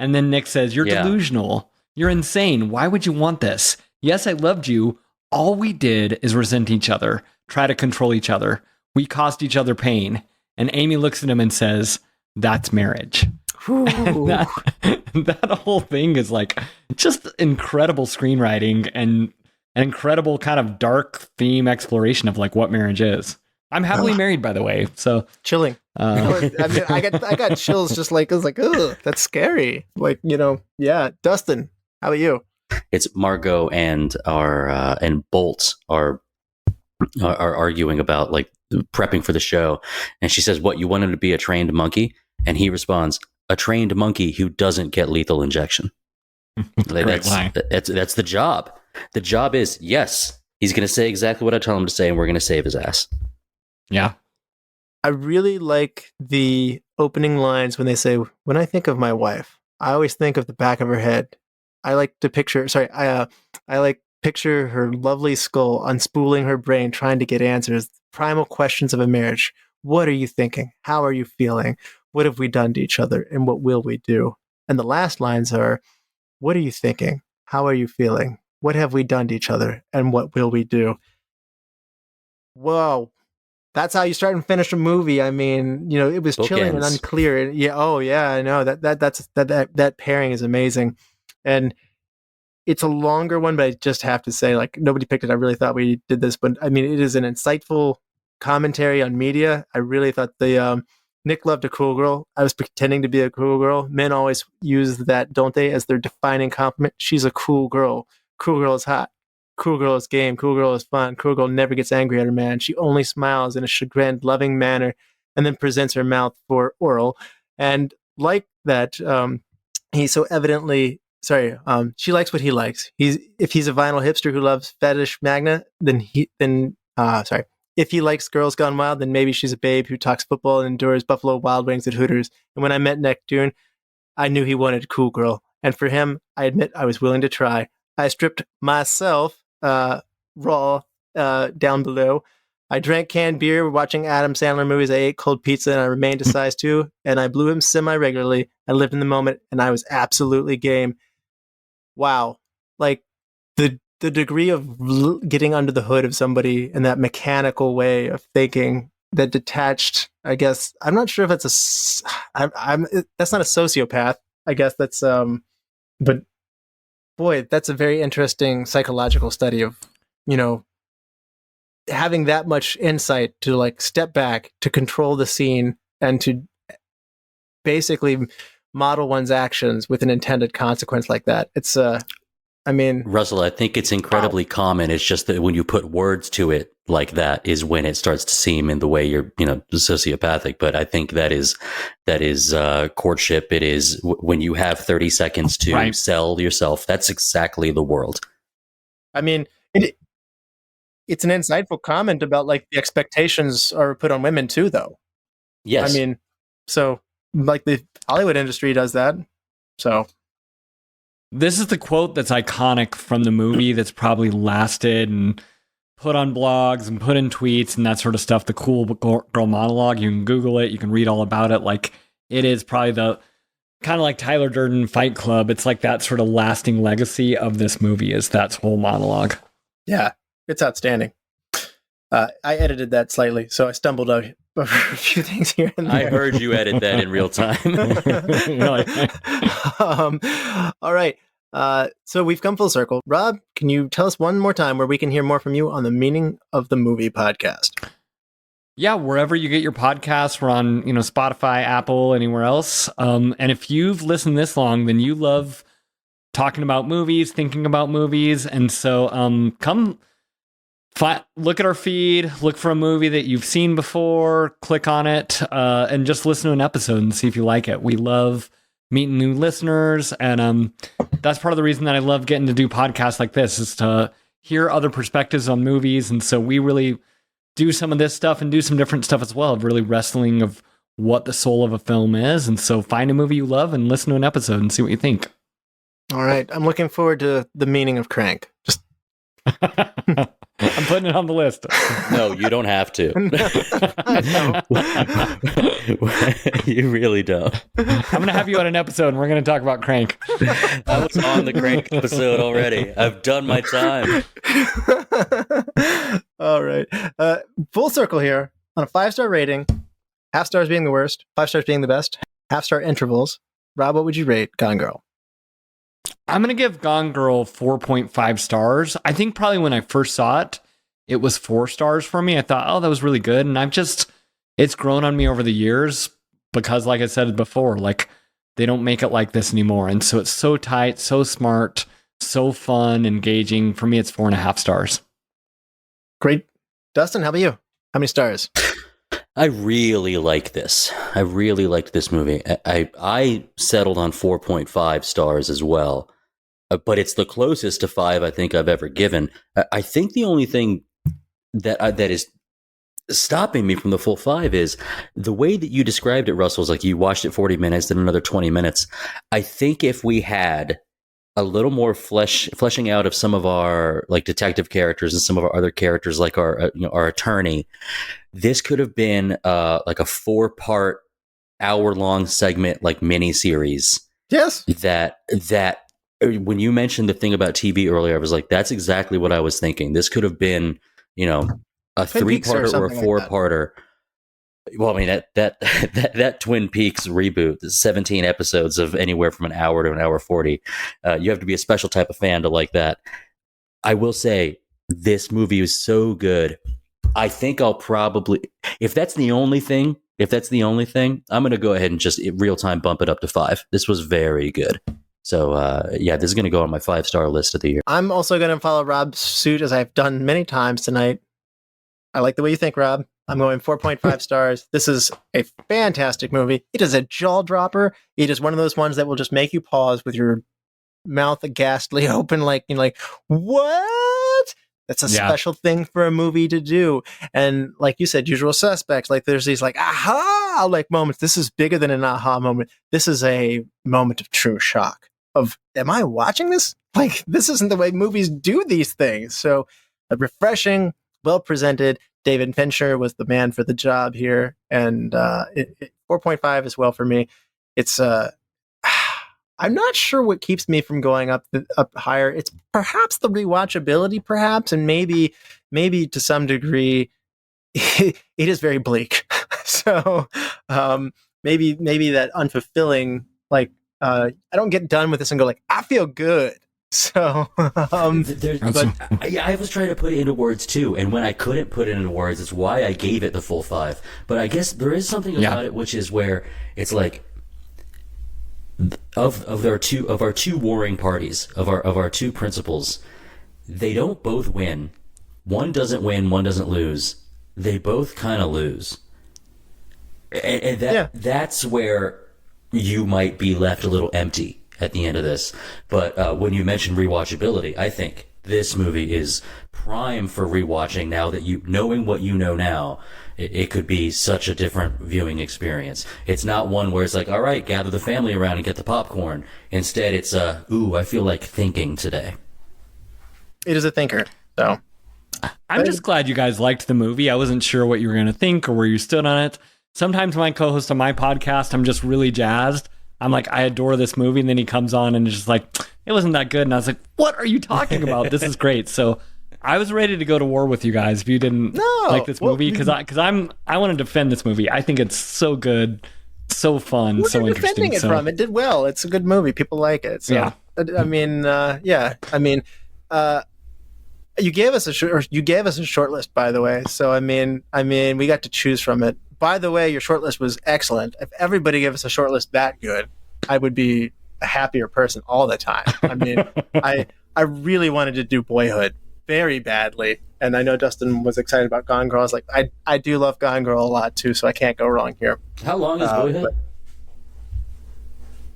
And then Nick says, "You're delusional. You're insane. Why would you want this? Yes, I loved you. All we did is resent each other, try to control each other. We caused each other pain." And Amy looks at him and says, "That's marriage." That whole thing is like just incredible screenwriting and an incredible kind of dark theme exploration of like what marriage is. I'm happily married, by the way. So chilling. I mean, I got chills. Just like, I was like, "Ugh, that's scary." Like, yeah. Dustin, how about you? It's Margot and Bolt are arguing about like prepping for the show, and she says, "What, you want him to be a trained monkey?" And he responds, "A trained monkey who doesn't get lethal injection." That's the job. The job is, yes, he's going to say exactly what I tell him to say, and we're going to save his ass. Yeah. I really like the opening lines when they say, "When I think of my wife, I always think of the back of her head. I like to picture, picture her lovely skull unspooling her brain, trying to get answers. Primal questions of a marriage. What are you thinking? How are you feeling? What have we done to each other? And what will we do?" And the last lines are, "What are you thinking? How are you feeling? What have we done to each other? And what will we do?" Whoa. That's how you start and finish a movie. I mean, it was chilling and unclear. Yeah. Oh yeah, I know that pairing is amazing. And it's a longer one, but I just have to say, like, nobody picked it. I really thought we did this, but I mean, it is an insightful commentary on media. I really thought Nick loved a cool girl. I was pretending to be a cool girl. Men always use that, don't they, as their defining compliment? She's a cool girl. Cool girl is hot. Cool girl is game. Cool girl is fun. Cool girl never gets angry at her man. She only smiles in a chagrined, loving manner and then presents her mouth for oral. And like that, he's so evidently... she likes what he likes. If he's a vinyl hipster who loves fetish magna, if he likes Girls Gone Wild, then maybe she's a babe who talks football and endures Buffalo Wild Wings at Hooters. And when I met Neptune, I knew he wanted cool girl. And for him, I admit I was willing to try. I stripped myself raw down below. I drank canned beer watching Adam Sandler movies. I ate cold pizza and I remained a size 2. And I blew him semi-regularly. I lived in the moment and I was absolutely game. Wow. Like the degree of getting under the hood of somebody in that mechanical way of thinking, that detached, I guess, I'm not sure if it's that's not a sociopath. I guess that's, but boy, that's a very interesting psychological study of, having that much insight to like step back, to control the scene and to basically model one's actions with an intended consequence like that. It's I mean, Russell, I think it's incredibly common. It's just that when you put words to it like that is when it starts to seem in the way you're, sociopathic. But I think that is courtship. It is when you have 30 seconds to sell yourself. That's exactly the world. I mean, it's an insightful comment about like the expectations are put on women too, though. Yes. I mean, so like the Hollywood industry does that. So. This is the quote that's iconic from the movie that's probably lasted and put on blogs and put in tweets and that sort of stuff. The cool girl monologue. You can Google it. You can read all about it. Like, it is probably the kind of like Tyler Durden Fight Club. It's like that sort of lasting legacy of this movie is that whole monologue. Yeah, it's outstanding. I edited that slightly, so I stumbled over a few things here and there. I heard you edit that in real time. All right. So we've come full circle. Rob, can you tell us one more time where we can hear more from you on the Meaning of the Movie podcast? Yeah, wherever you get your podcasts, we're on, Spotify, Apple, anywhere else. And if you've listened this long, then you love talking about movies, thinking about movies. And so come look at our feed, look for a movie that you've seen before, click on it, and just listen to an episode and see if you like it. We love meeting new listeners, and that's part of the reason that I love getting to do podcasts like this, is to hear other perspectives on movies. And so we really do some of this stuff and do some different stuff as well, of really wrestling of what the soul of a film is. And so find a movie you love and listen to an episode and see what you think. All right. I'm looking forward to the meaning of Crank. Just I'm putting it on the list. No, you don't have to. You really don't. I'm going to have you on an episode and we're going to talk about Crank. I was on the Crank episode already. I've done my time. All right. Full circle here on a 5-star rating. Half stars being the worst, 5 stars being the best. Half-star intervals. Rob, what would you rate Gone Girl? I'm going to give Gone Girl 4.5 stars. I think probably when I first saw it, it was 4 stars for me. I thought, oh, that was really good. And it's grown on me over the years because, like I said before, like they don't make it like this anymore. And so it's so tight, so smart, so fun, engaging. For me, it's 4.5 stars. Great. Dustin, how about you? How many stars? I really like this. I really liked this movie. I settled on 4.5 stars as well, but it's the closest to 5 I think I've ever given. I think the only thing that is stopping me from the full 5 is the way that you described it, Russell. Is like you watched it 40 minutes, then another 20 minutes. I think if we had a little more fleshing out of some of our like detective characters and some of our other characters, like our attorney, this could have been like a 4-part, hour-long segment, like mini series. Yes. That when you mentioned the thing about TV earlier, I was like, that's exactly what I was thinking. This could have been, a 3-parter or a 4-parter. Well, I mean that Twin Peaks reboot, the 17 episodes of anywhere from an hour to an hour 40. You have to be a special type of fan to like that. I will say this movie is so good. I think I'll probably, if that's the only thing, I'm going to go ahead and just real time bump it up to 5. This was very good. So this is going to go on my 5-star list of the year. I'm also going to follow Rob's suit as I've done many times tonight. I like the way you think, Rob. I'm going 4.5 stars. This is a fantastic movie. It is a jaw dropper. It is one of those ones that will just make you pause with your mouth ghastly open, like what? That's a special thing for a movie to do. And like you said, Usual Suspects, like there's these like aha like moments. This is bigger than an aha moment. This is a moment of true shock of, am I watching this? Like, this isn't the way movies do these things. So refreshing, well presented. David Fincher was the man for the job here, and 4.5 as well for me. It's I'm not sure what keeps me from going up higher. It's perhaps the rewatchability, perhaps, and maybe to some degree, it is very bleak. So maybe that unfulfilling, like I don't get done with this and go like, I feel good. So I was trying to put it into words too, and when I couldn't put it into words, it's why I gave it the full 5. But I guess there is something about it, which is where it's like of our two warring parties, of our two principals, they don't both win. One doesn't win, one doesn't lose. They both kind of lose. And that's where you might be left a little empty at the end of this. But when you mention rewatchability, I think this movie is prime for rewatching now that knowing what you know now. It could be such a different viewing experience. It's not one where it's like, all right, gather the family around and get the popcorn. Instead, it's ooh, I feel like thinking today. It is a thinker, so. I'm just glad you guys liked the movie. I wasn't sure what you were going to think or where you stood on it. Sometimes my co-host on my podcast, I'm just really jazzed. I'm like, I adore this movie. And then he comes on and is just like, it wasn't that good. And I was like, what are you talking about? This is great. So I was ready to go to war with you guys if you didn't like this movie, because I want to defend this movie. I think it's so good, so fun, so interesting. Defending it from it did well. It's a good movie. People like it. So, yeah. I mean, you gave us a short list, by the way. So I mean, we got to choose from it. By the way, your short list was excellent. If everybody gave us a short list that good, I would be a happier person all the time. I mean, I really wanted to do Boyhood very badly, and I know Dustin was excited about Gone Girl. I was like, I do love Gone Girl a lot too, so I can't go wrong here. How long is Boyhood?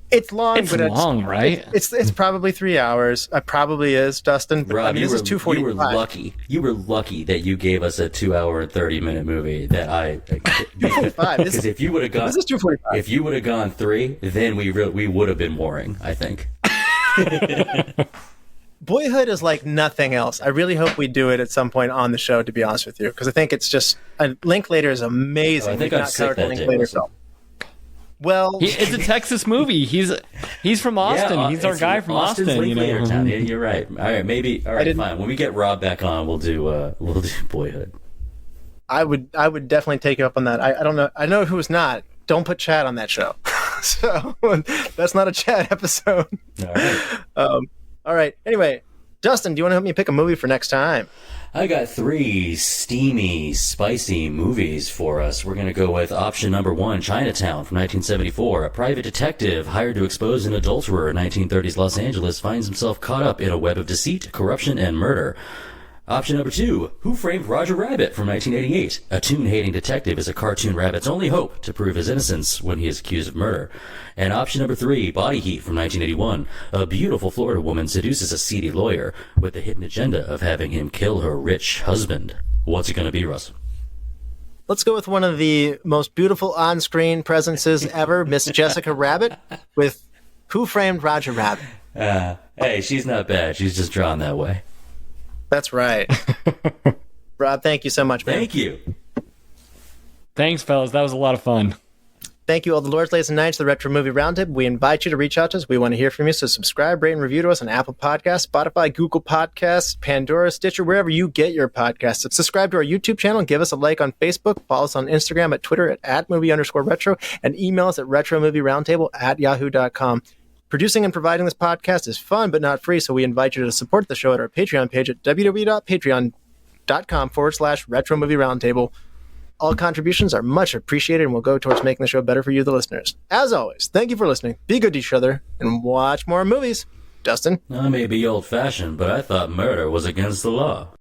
It's long, it's long, right? It's probably 3 hours. It probably is, Dustin. But, Rob, this is 2:45. You were lucky that you gave us a 2 hour and 30-minute movie that I. 2:45. Because if you would have gone, this is 2:45. If you would have gone 3, then we would have been warring, I think. Boyhood is like nothing else. I really hope we do it at some point on the show, to be honest with you, because I think it's just Linklater is amazing. I think I'm sick that day. Well, it's a Texas movie. He's from Austin. Yeah, he's our guy from Austin. You know, town. Yeah, you're right. All right, maybe. All right, fine. When we get Rob back on, we'll do Boyhood. I would definitely take you up on that. I don't know. I know who's not. Don't put Chad on that show. So that's not a Chad episode. All right. All right. Anyway, Dustin, do you want to help me pick a movie for next time? I got 3 steamy, spicy movies for us. We're going to go with option number 1, Chinatown from 1974. A private detective hired to expose an adulterer in 1930s Los Angeles finds himself caught up in a web of deceit, corruption, and murder. Option number 2, Who Framed Roger Rabbit from 1988. A tune-hating detective is a cartoon rabbit's only hope to prove his innocence when he is accused of murder. And option number 3, Body Heat from 1981. A beautiful Florida woman seduces a seedy lawyer with the hidden agenda of having him kill her rich husband. What's it going to be, Russ? Let's go with one of the most beautiful on-screen presences ever, Miss Jessica Rabbit, with Who Framed Roger Rabbit. Hey, she's not bad. She's just drawn that way. That's right. Rob, thank you so much, man. Thank you. Thanks, fellas. That was a lot of fun. Thank you, all the lords, ladies, and knights of the Retro Movie Roundtable. We invite you to reach out to us. We want to hear from you, so subscribe, rate, and review to us on Apple Podcasts, Spotify, Google Podcasts, Pandora, Stitcher, wherever you get your podcasts. Subscribe to our YouTube channel and give us a like on Facebook. Follow us on Instagram, at Twitter, at @movie_retro, and email us at retromovieroundtable@yahoo.com. Producing and providing this podcast is fun but not free, so we invite you to support the show at our Patreon page at www.patreon.com/Retro Movie Roundtable. All contributions are much appreciated and will go towards making the show better for you, the listeners. As always, thank you for listening. Be good to each other and watch more movies. Dustin? I may be old-fashioned, but I thought murder was against the law.